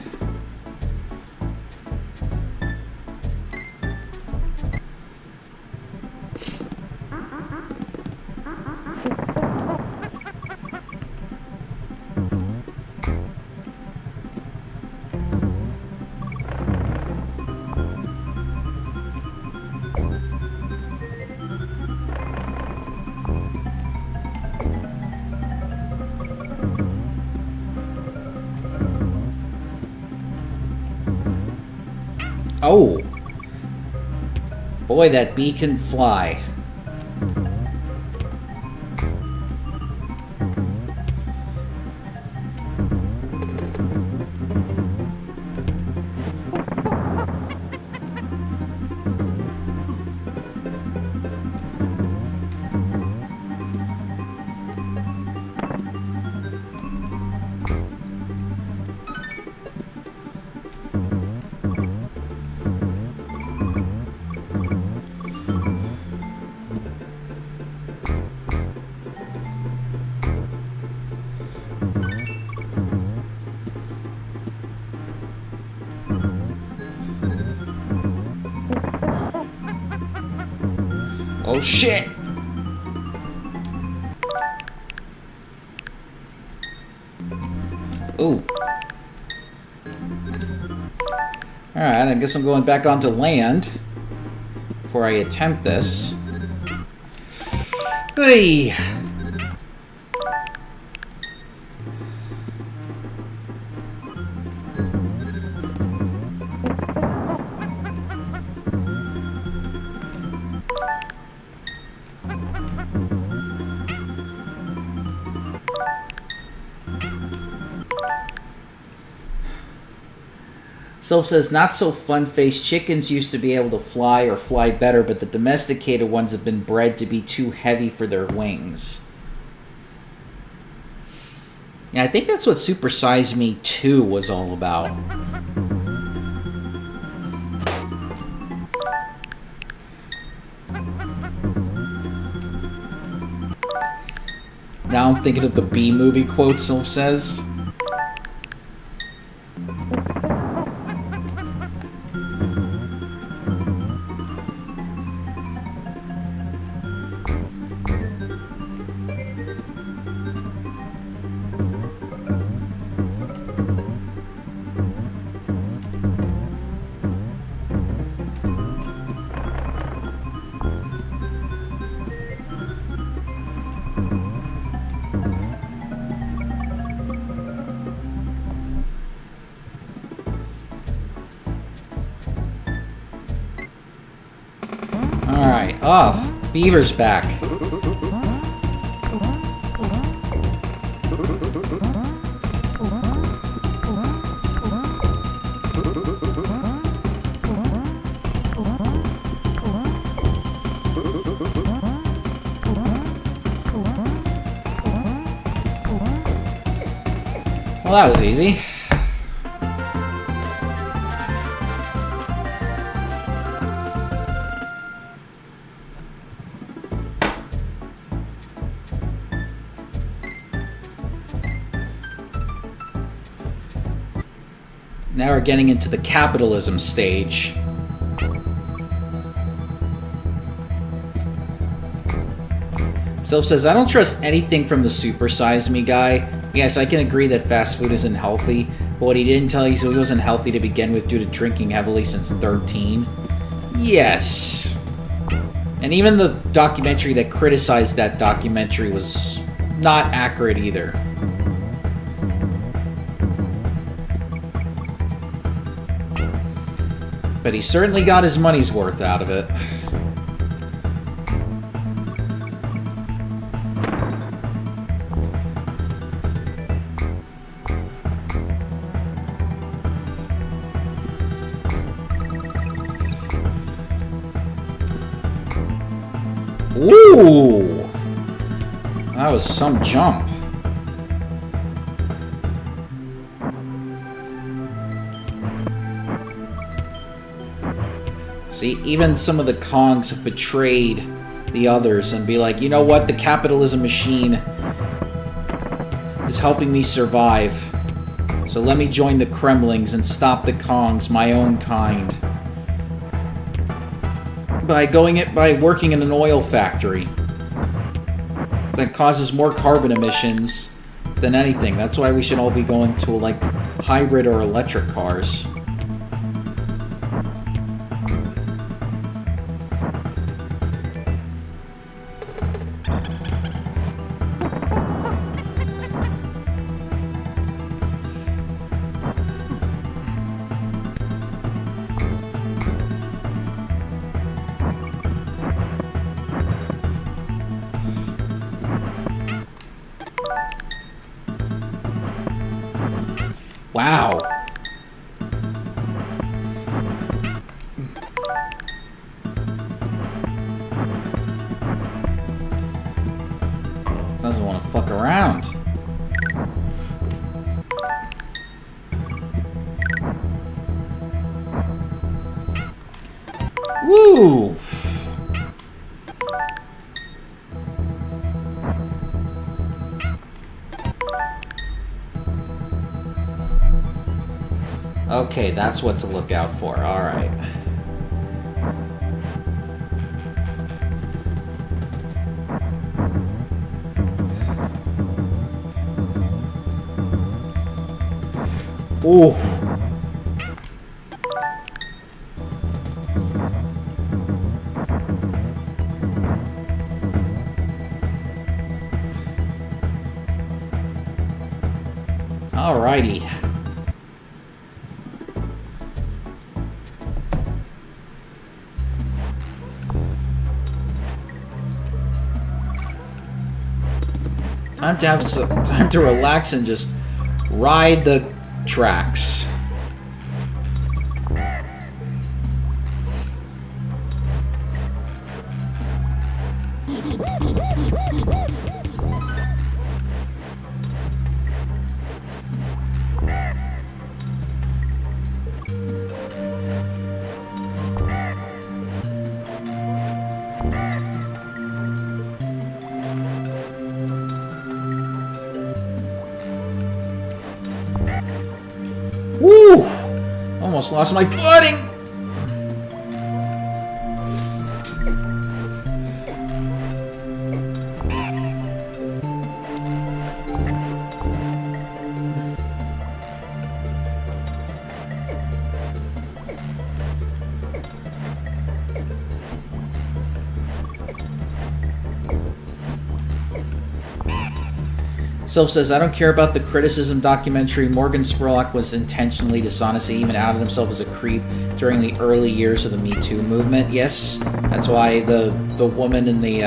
Oh! Boy, that bee can fly. Oh shit! Ooh. Alright, I guess I'm going back onto land before I attempt this. Hey! Sylph says, not so fun-faced. Chickens used to be able to fly or fly better, but the domesticated ones have been bred to be too heavy for their wings. Yeah, I think that's what Super Size Me 2 was all about. Now I'm thinking of the Bee Movie quote, Sylph says. Alright. Oh, Beaver's back. Well, that was easy. Now we're getting into the capitalism stage. Sylph says, I don't trust anything from the Super Size Me guy. Yes, I can agree that fast food isn't healthy, but what he didn't tell you is he wasn't healthy to begin with due to drinking heavily since 13. Yes. And even the documentary that criticized that documentary was not accurate either. But he certainly got his money's worth out of it. Ooh! That was some jump. See, even some of the Kongs have betrayed the others and be like, you know what, the capitalism machine is helping me survive. So let me join the Kremlings and stop the Kongs, my own kind. By working in an oil factory that causes more carbon emissions than anything. That's why we should all be going to like hybrid or electric cars. Wow. Doesn't want to fuck around. Woo! Okay, that's what to look out for. Alright. Ooh. Alrighty. Time to have some time to relax and just ride the tracks. Woo! Almost lost my footing! Sylph says, I don't care about the criticism documentary. Morgan Spurlock was intentionally dishonest. He even outed himself as a creep during the early years of the Me Too movement. Yes, that's why the woman in the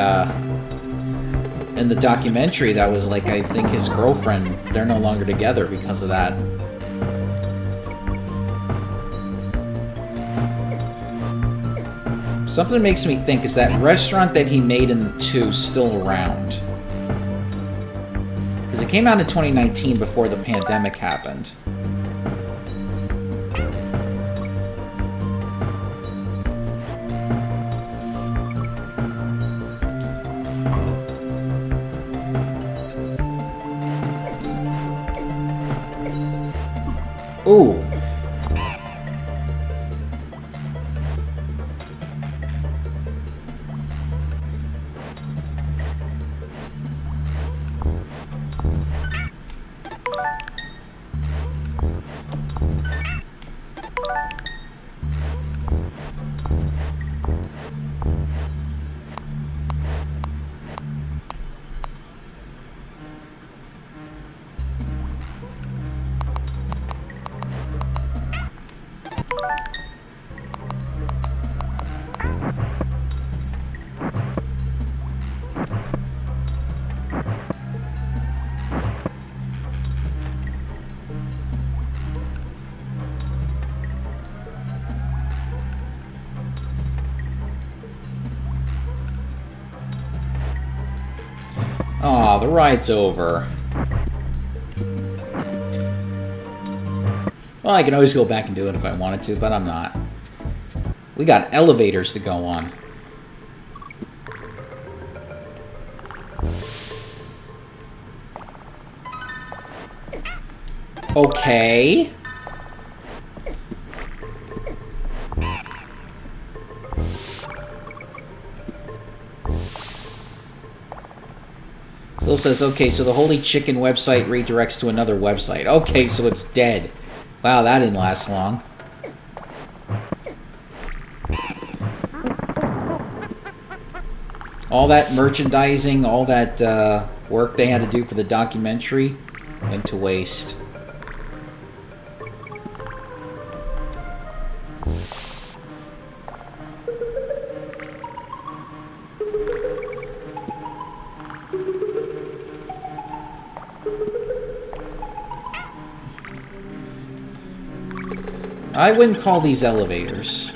documentary that was like, I think his girlfriend, they're no longer together because of that. Something makes me think, is that restaurant that he made in the 2 still around? Because it came out in 2019 before the pandemic happened. Ooh. Aw, the ride's over. Well, I can always go back and do it if I wanted to, but I'm not. We got elevators to go on. Okay. Still says, okay, so the Holy Chicken website redirects to another website. Okay, so it's dead. Wow, that didn't last long. All that merchandising, all that work they had to do for the documentary went to waste. I wouldn't call these elevators.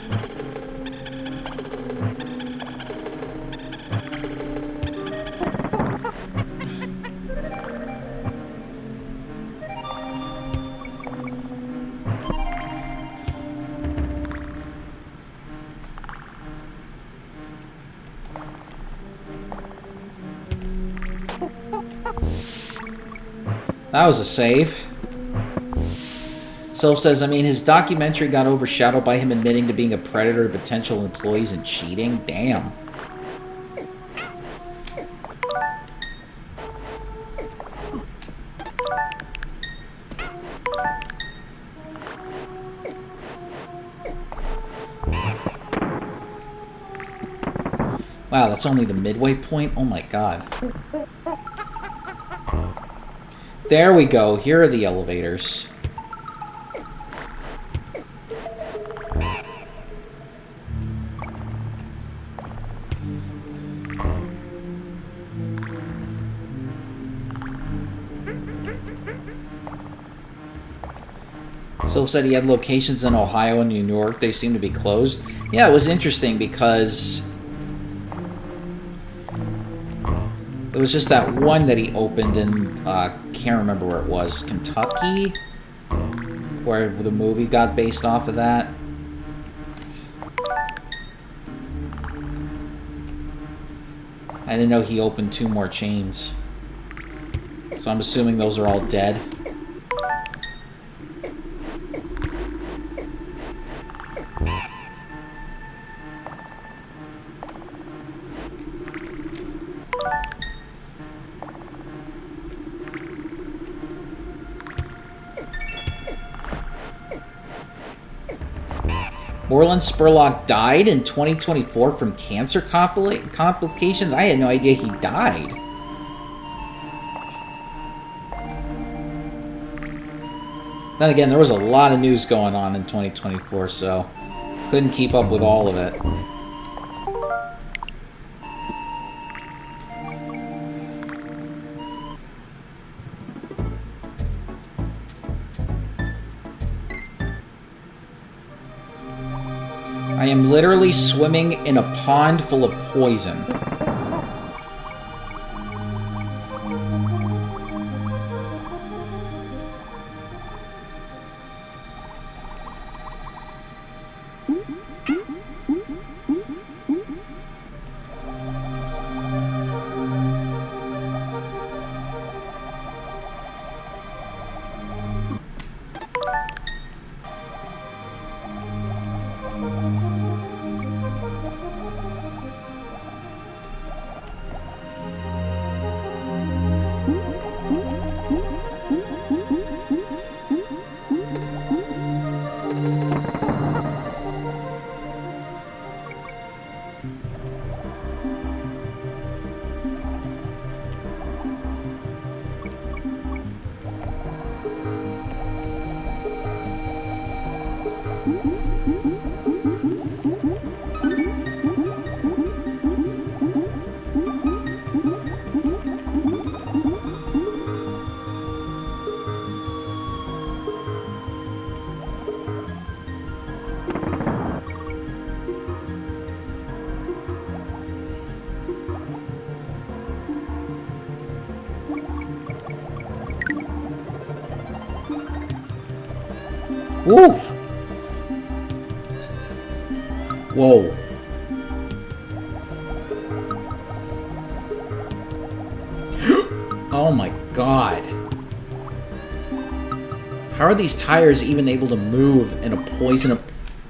That was a save. Sylph says, I mean, his documentary got overshadowed by him admitting to being a predator to potential employees and cheating? Damn. Wow, that's only the midway point? Oh my god. There we go. Here are the elevators. Sylph said he had locations in Ohio and New York. They seem to be closed. Yeah, it was interesting because it was just that one that he opened in, can't remember where it was, Kentucky? Where the movie got based off of that. I didn't know he opened 2 more chains. So I'm assuming those are all dead. Moreland Spurlock died in 2024 from cancer complications? I had no idea he died. Then again, there was a lot of news going on in 2024, so couldn't keep up with all of it. I am literally swimming in a pond full of poison. Woof! Whoa. Oh my god. How are these tires even able to move in a poison?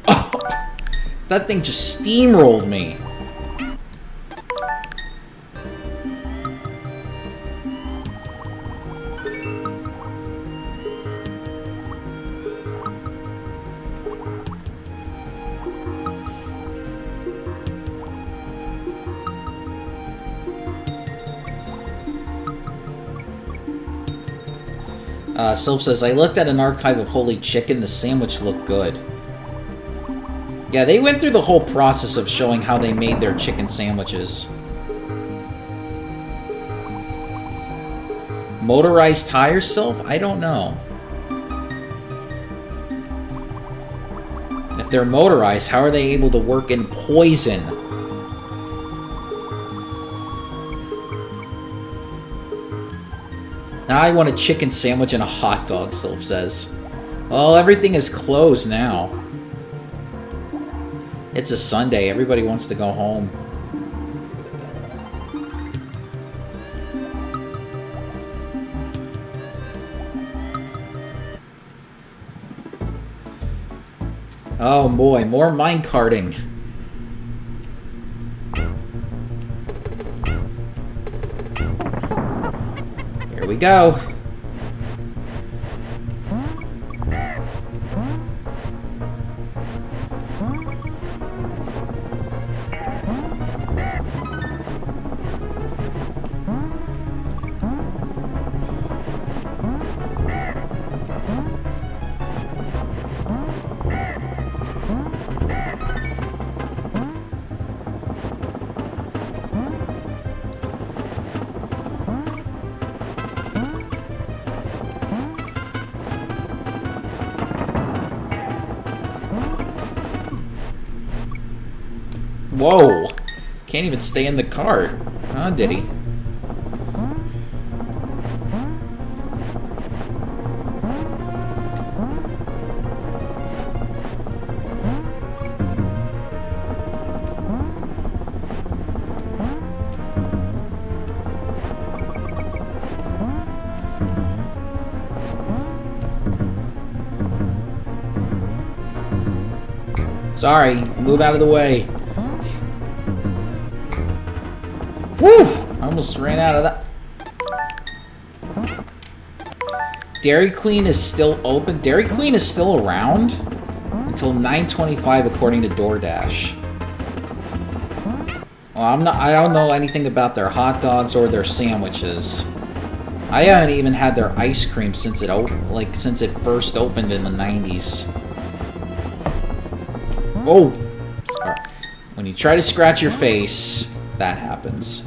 Oh, that thing just steamrolled me. Sylph says, I looked at an archive of Holy Chicken. The sandwich looked good. Yeah, they went through the whole process of showing how they made their chicken sandwiches. Motorized tires, Sylph? I don't know. If they're motorized, how are they able to work in poison? Now I want a chicken sandwich and a hot dog, Sylph says. Well, everything is closed now. It's a Sunday. Everybody wants to go home. Oh boy, more minecarting. Here we go. Whoa! Can't even stay in the cart. Huh, did he? Sorry, move out of the way. Woo! I almost ran out of that. Dairy Queen is still open. Dairy Queen is still around until 9:25 according to DoorDash. Well, I don't know anything about their hot dogs or their sandwiches. I haven't even had their ice cream since it first opened in the 90s. Oh! Sorry. When you try to scratch your face, that happens.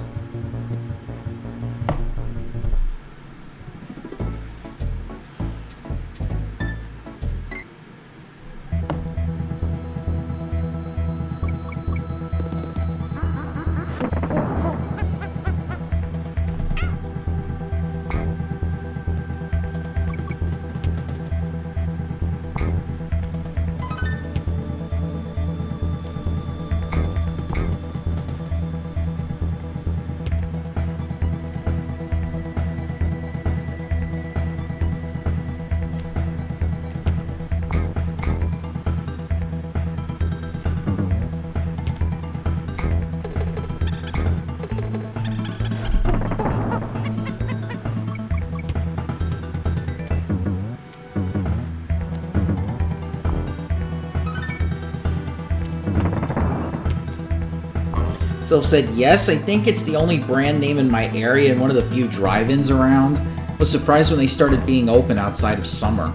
Sylph said, yes, I think it's the only brand name in my area and one of the few drive-ins around. Was surprised when they started being open outside of summer.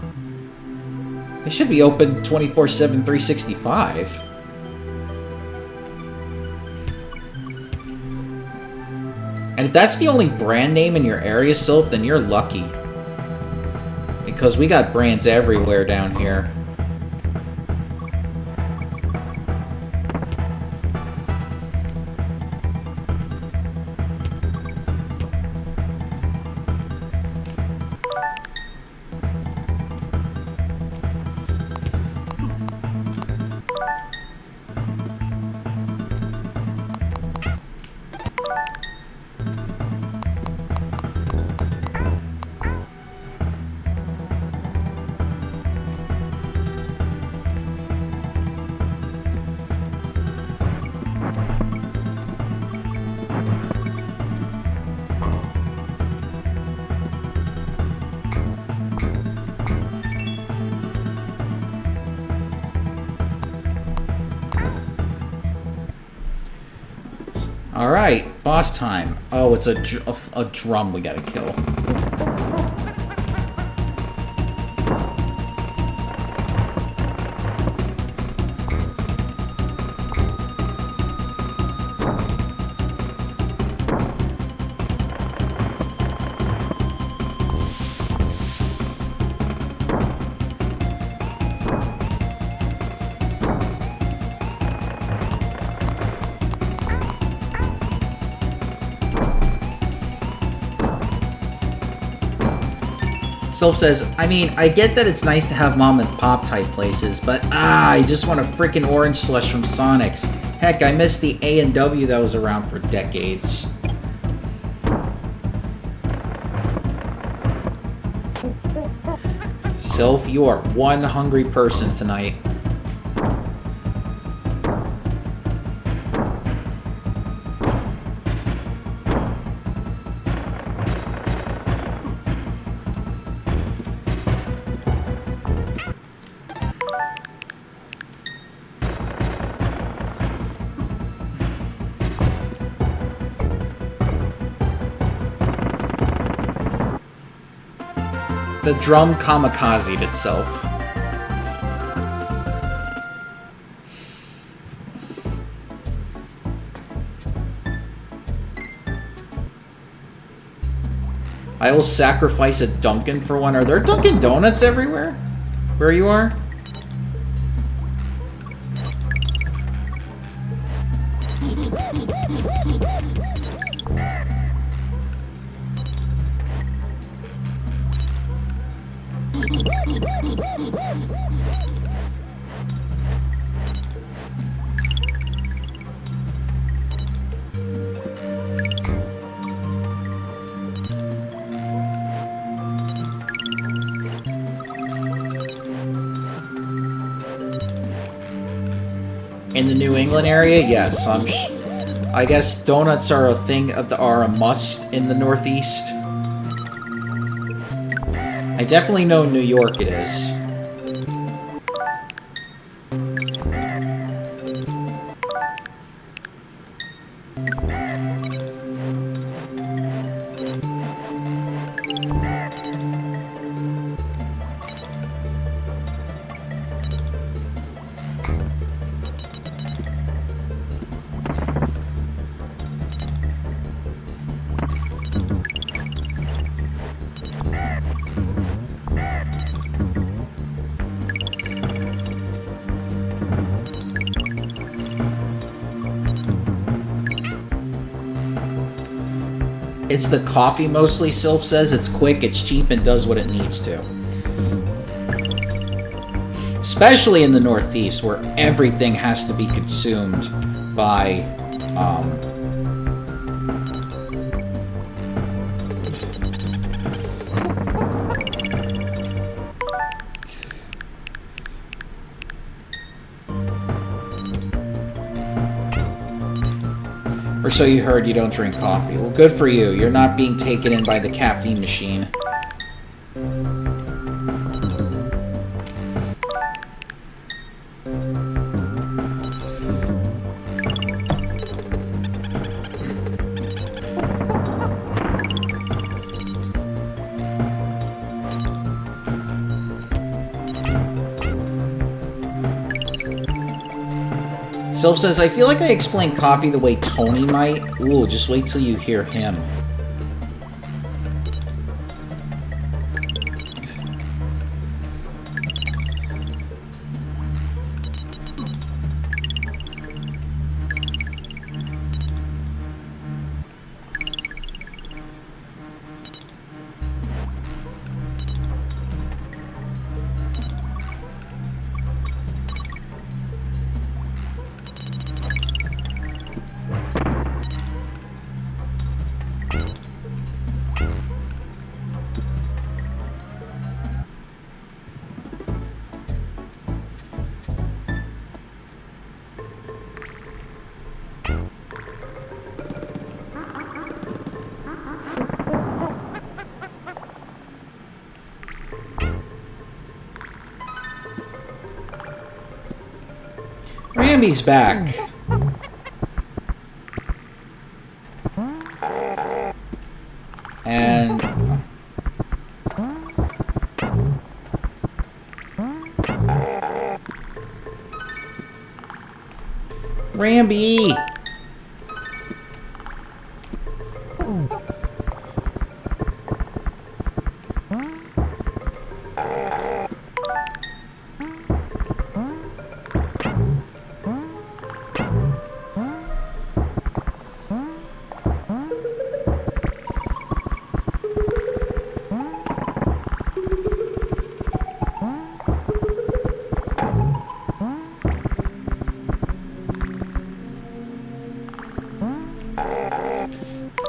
They should be open 24/7, 365. And if that's the only brand name in your area, Sylph, then you're lucky. Because we got brands everywhere down here. Alright, boss time. Oh, it's a drum we gotta kill. Sylph says, I mean, I get that it's nice to have mom and pop type places, but I just want a freaking orange slush from Sonic's. Heck, I missed the A&W that was around for decades. Sylph, you are one hungry person tonight. The drum kamikazed itself. I will sacrifice a Dunkin' for one. Are there Dunkin' Donuts everywhere? Where you are? In the New England area, yes. I guess donuts are a must in the Northeast. I definitely know New York it is. It's the coffee mostly, Sylph says. It's quick, it's cheap, and does what it needs to. Especially in the Northeast, where everything has to be consumed by, Or so you heard, you don't drink coffee. Well, good for you. You're not being taken in by the caffeine machine. Sylph says, I feel like I explained coffee the way Tony might. Ooh, just wait till you hear him. Rambi's back. And Rambi!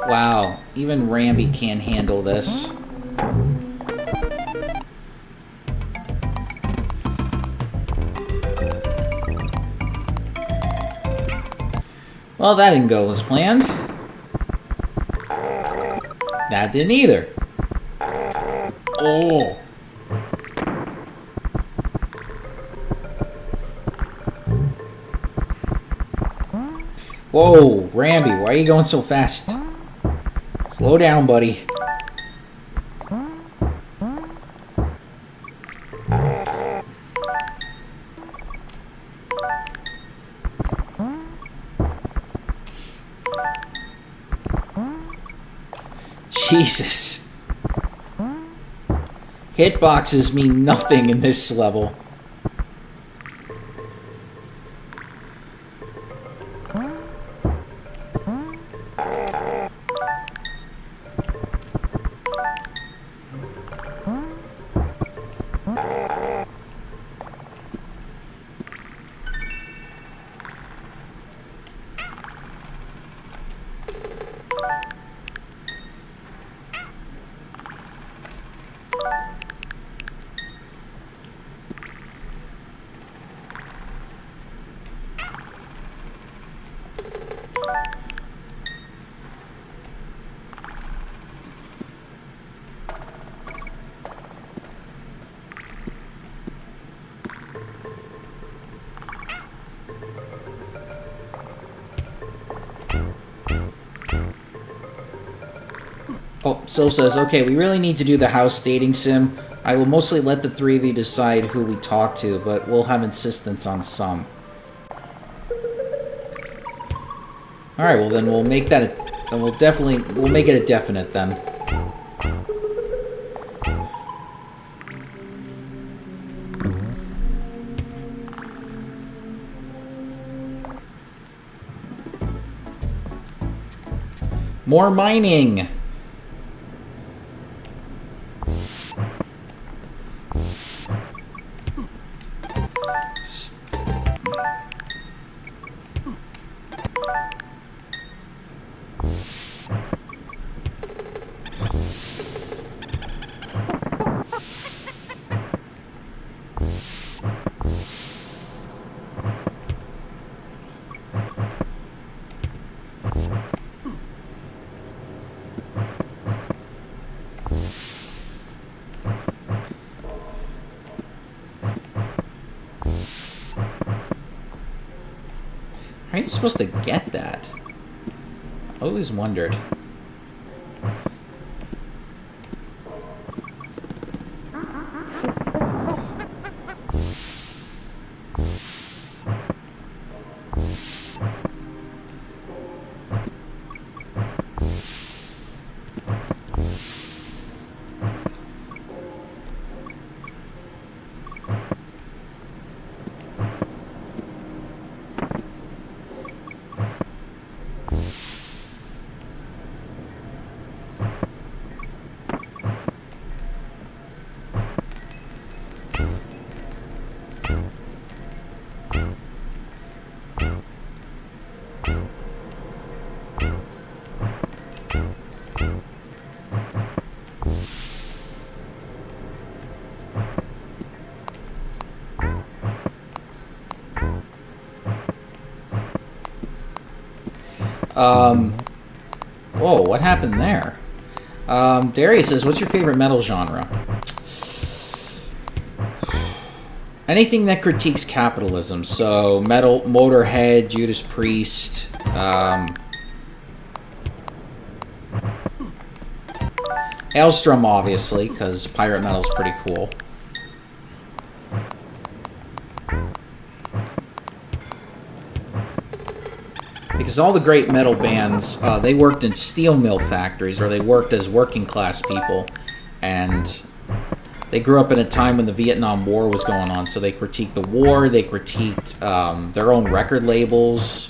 Wow, even Rambi can't handle this. Well, that didn't go as planned. That didn't either. Oh. Whoa, Rambi, why are you going so fast? Slow down, buddy. Jesus. Hitboxes mean nothing in this level. Oh, Sylph says, okay, we really need to do the house dating sim. I will mostly let the three of you decide who we talk to, but we'll have insistence on some. Alright, well then we'll make that we'll make it a definite then. More mining! How are you supposed to get that? I always wondered. Whoa, what happened there? Darius says, what's your favorite metal genre? Anything that critiques capitalism. So, metal, Motorhead, Judas Priest, Aelstrom, obviously, because pirate metal's pretty cool. Because all the great metal bands, they worked in steel mill factories, or they worked as working class people, and they grew up in a time when the Vietnam War was going on, so they critiqued the war, they critiqued their own record labels.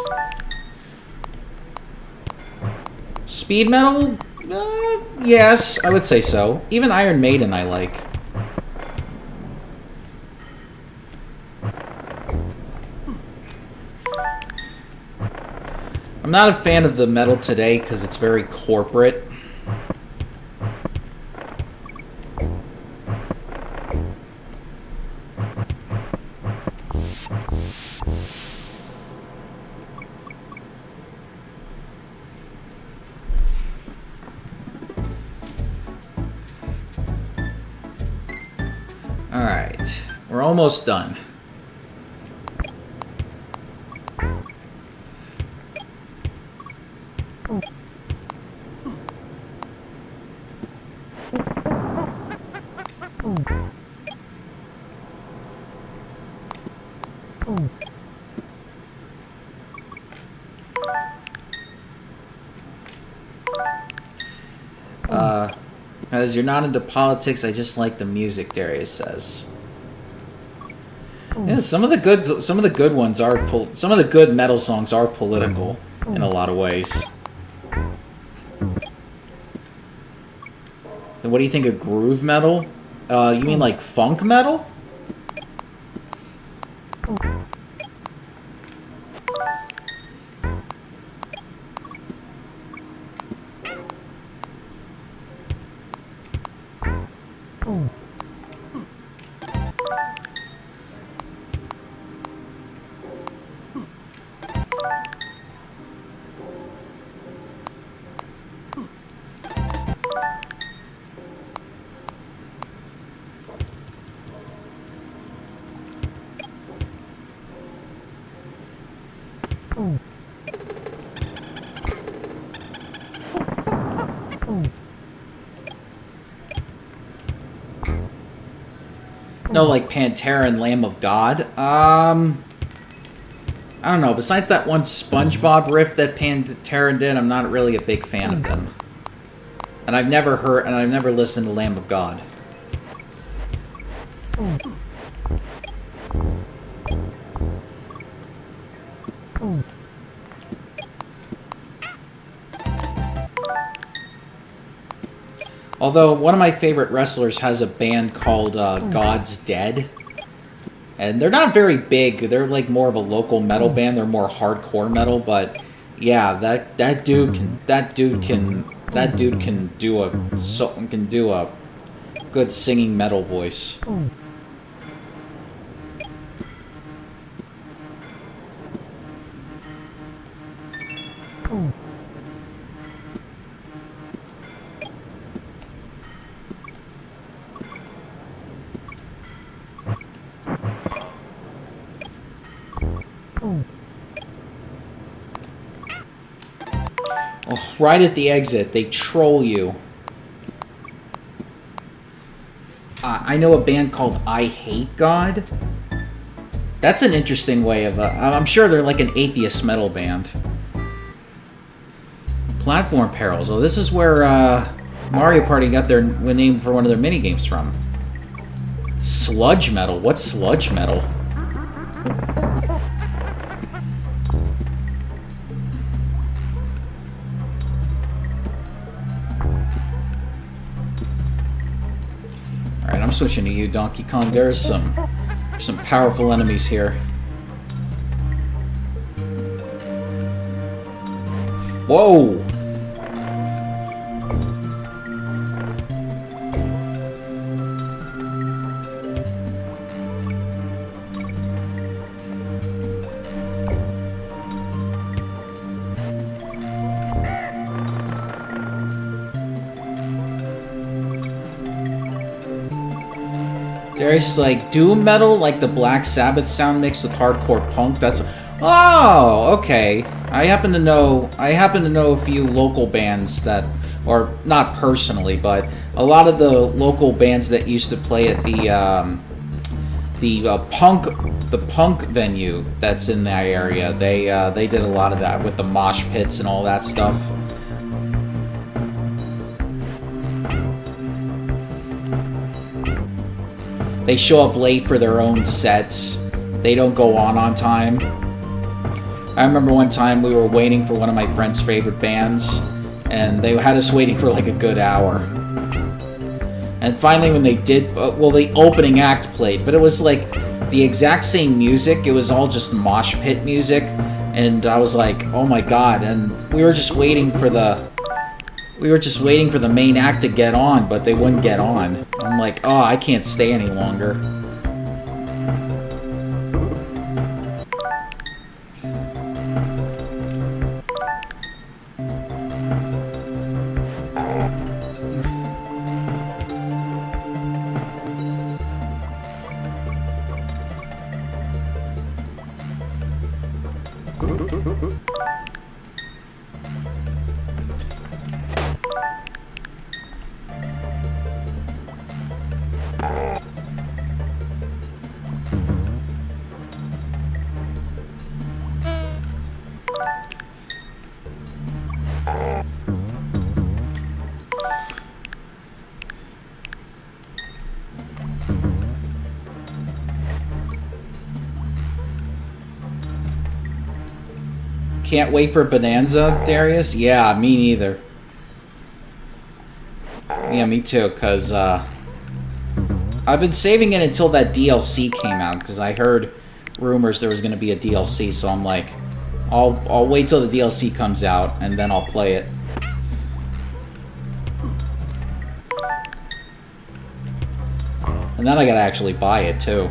Speed metal? Yes, I would say so. Even Iron Maiden I like. I'm not a fan of the metal today because it's very corporate. Alright, we're almost done. As you're not into politics, I just like the music, Darius says. Yeah, some of the good ones are some of the good metal songs are political in a lot of ways. And what do you think of groove metal? You mean like funk metal? No, like Pantera and Lamb of God. I don't know. Besides that one SpongeBob riff that Pantera did, I'm not really a big fan of them. And I've never listened to Lamb of God. Although, one of my favorite wrestlers has a band called God's Dead. And they're not very big. They're like more of a local metal band. They're more hardcore metal, but yeah, that dude can do a good singing metal voice. Oh, right at the exit, they troll you. I know a band called I Hate God. That's an interesting way of... I'm sure they're like an atheist metal band. Platform Perils. Oh, this is where Mario Party got their name for one of their minigames from. Sludge metal. What's sludge metal? Alright, I'm switching to you, Donkey Kong. There's some powerful enemies here. Whoa! There's like doom metal, like the Black Sabbath sound mixed with hardcore punk. That's oh, okay. I happen to know a few local bands that or not personally, but a lot of the local bands that used to play at the punk venue that's in that area, they did a lot of that with the mosh pits and all that stuff. They show up late for their own sets. They don't go on time. I remember one time we were waiting for one of my friend's favorite bands, and they had us waiting for like a good hour. And finally when they did, well, the opening act played, but it was like the exact same music. It was all just mosh pit music, and I was like, oh my god. And we were just waiting for the main act to get on, but they wouldn't get on. I'm like, oh, I can't stay any longer. Can't wait for Bonanza, Darius? Yeah, me neither. Yeah, me too, because I've been saving it until that DLC came out, because I heard rumors there was going to be a DLC, so I'm like, I'll wait till the DLC comes out, and then I'll play it. And then I gotta actually buy it, too.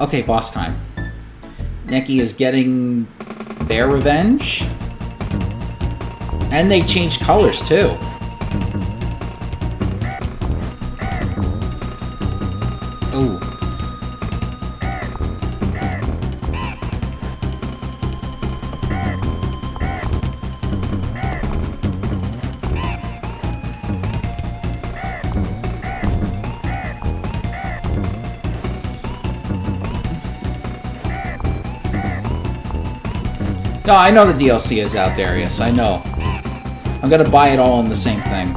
Okay, boss time. Neki is getting their revenge. And they changed colors, too. Ooh. No, I know the DLC is out, Darius. I know. I'm gonna buy it all in the same thing.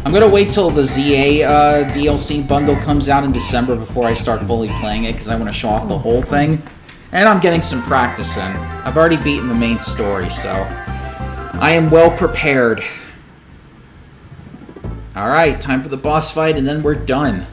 I'm gonna wait till the ZA DLC bundle comes out in December before I start fully playing it, because I want to show off the whole thing. And I'm getting some practice in. I've already beaten the main story, so I am well prepared. Alright, time for the boss fight, and then we're done.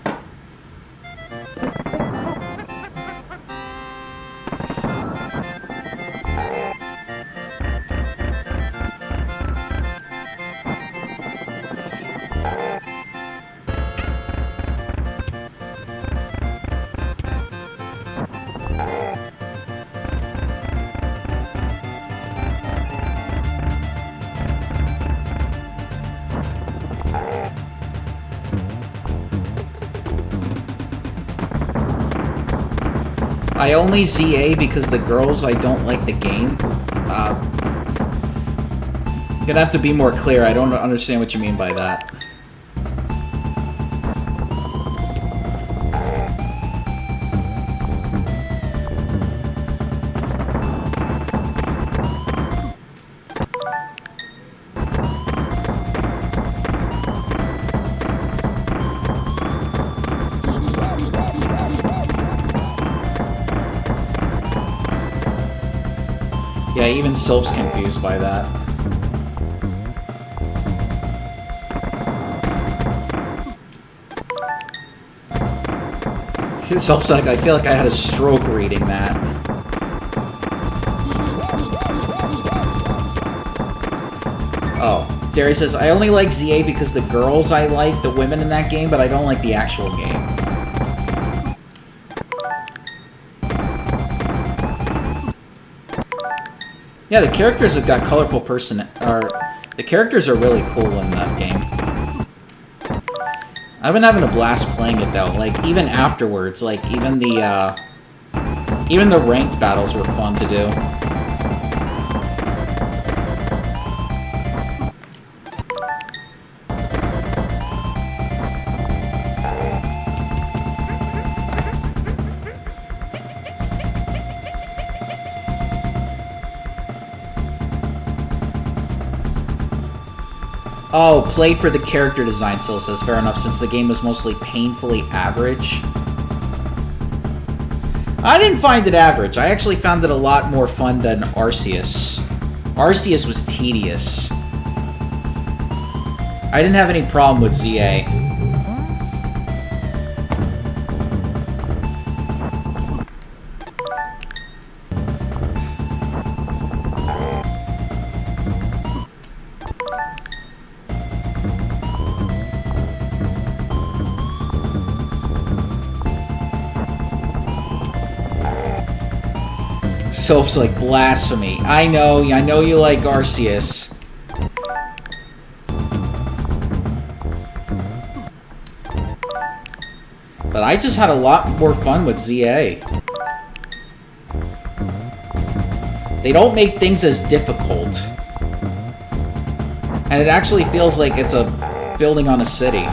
I only ZA because the girls, I don't like the game. I'm gonna have to be more clear. I don't understand what you mean by that. Yeah, even Sylph's confused by that. Sylph's like, I feel like I had a stroke reading that. Oh, Darius says, I only like ZA because the girls I like, the women in that game, but I don't like the actual game. Yeah, the characters have got colorful the characters are really cool in that game. I've been having a blast playing it though. Like even afterwards, like even the Even the ranked battles were fun to do. Oh, played for the character design, still says. Fair enough, since the game was mostly painfully average. I didn't find it average. I actually found it a lot more fun than Arceus. Arceus was tedious. I didn't have any problem with ZA. Soph's like, blasphemy. I know you like Arceus. But I just had a lot more fun with ZA. They don't make things as difficult. And it actually feels like it's a building on a city.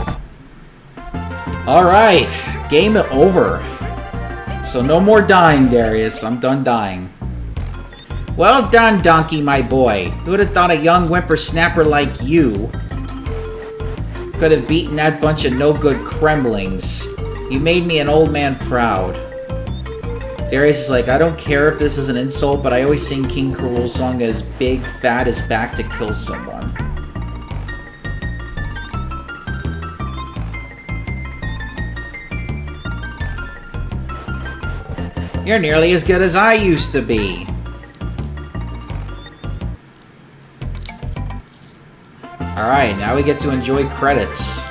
Alright, game over. So no more dying, Darius. I'm done dying. Well done, Donkey, my boy. Who would have thought a young whippersnapper like you could have beaten that bunch of no-good Kremlings? You made me an old man proud. Darius is like, I don't care if this is an insult, but I always sing King K. Rool's song as Big Fat is back to kill someone. You're nearly as good as I used to be. Alright, now we get to enjoy credits.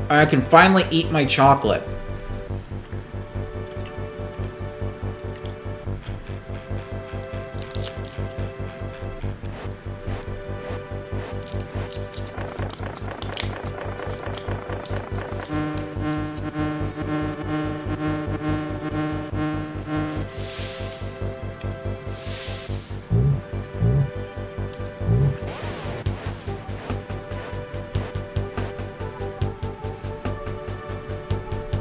I can finally eat my chocolate.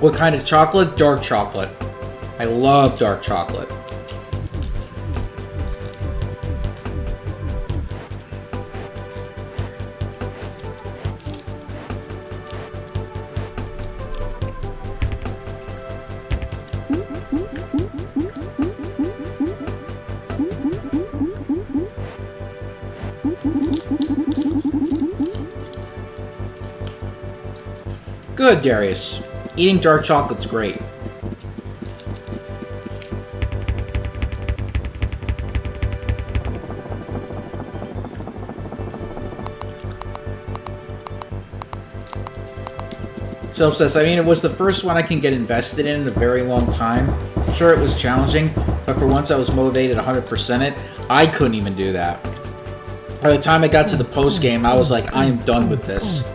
What kind of chocolate? Dark chocolate. I love dark chocolate. Good, Darius. Eating dark chocolate's great. Self says, I mean, it was the first one I can get invested in a very long time. Sure, it was challenging, but for once I was motivated 100% it. I couldn't even do that. By the time I got to the post game, I was like, I am done with this.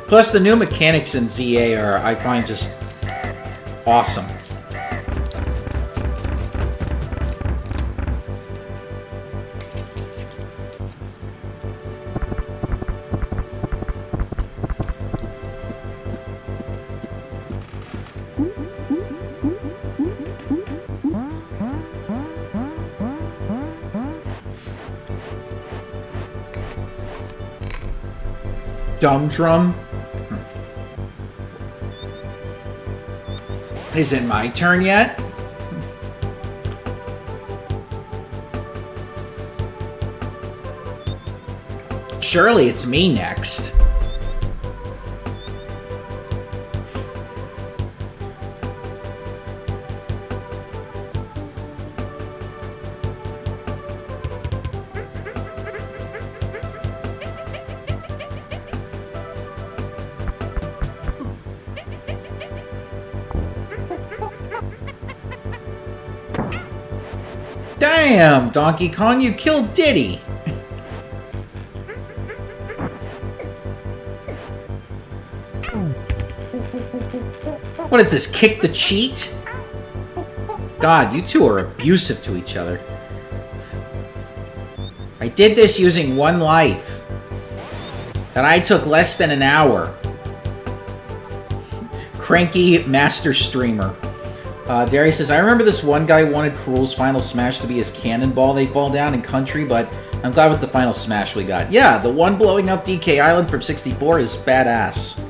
Plus, the new mechanics in ZA are, I find, just awesome. Dumb Drum? Is it my turn yet? Surely it's me next. Damn, Donkey Kong, you killed Diddy! What is this, kick the cheat? God, you two are abusive to each other. I did this using 1 life. And I took less than an hour. Cranky Master Streamer. Darius says, I remember this one guy wanted Cruel's Final Smash to be his cannonball they fall down in Country, but I'm glad with the Final Smash we got. Yeah, the one blowing up DK Island from 64 is badass.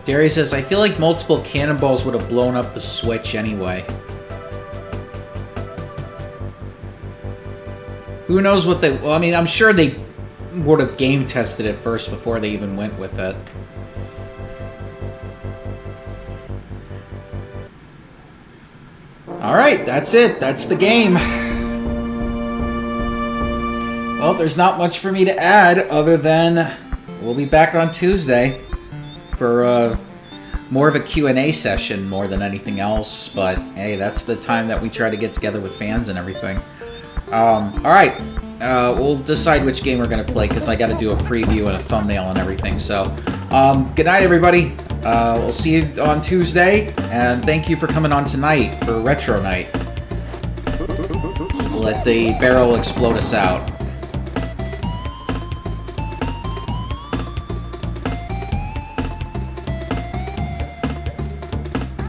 Darius says, I feel like multiple cannonballs would have blown up the Switch anyway. Who knows what they... Well, I mean, I'm sure they would have game tested it first before they even went with it. Alright, that's it. That's the game. Well, there's not much for me to add other than we'll be back on Tuesday for more of a Q&A session more than anything else, but hey, that's the time that we try to get together with fans and everything. Alright, we'll decide which game we're going to play, because I got to do a preview and a thumbnail and everything, so good night, everybody. We'll see you on Tuesday, and thank you for coming on tonight for Retro Night. We'll let the barrel explode us out.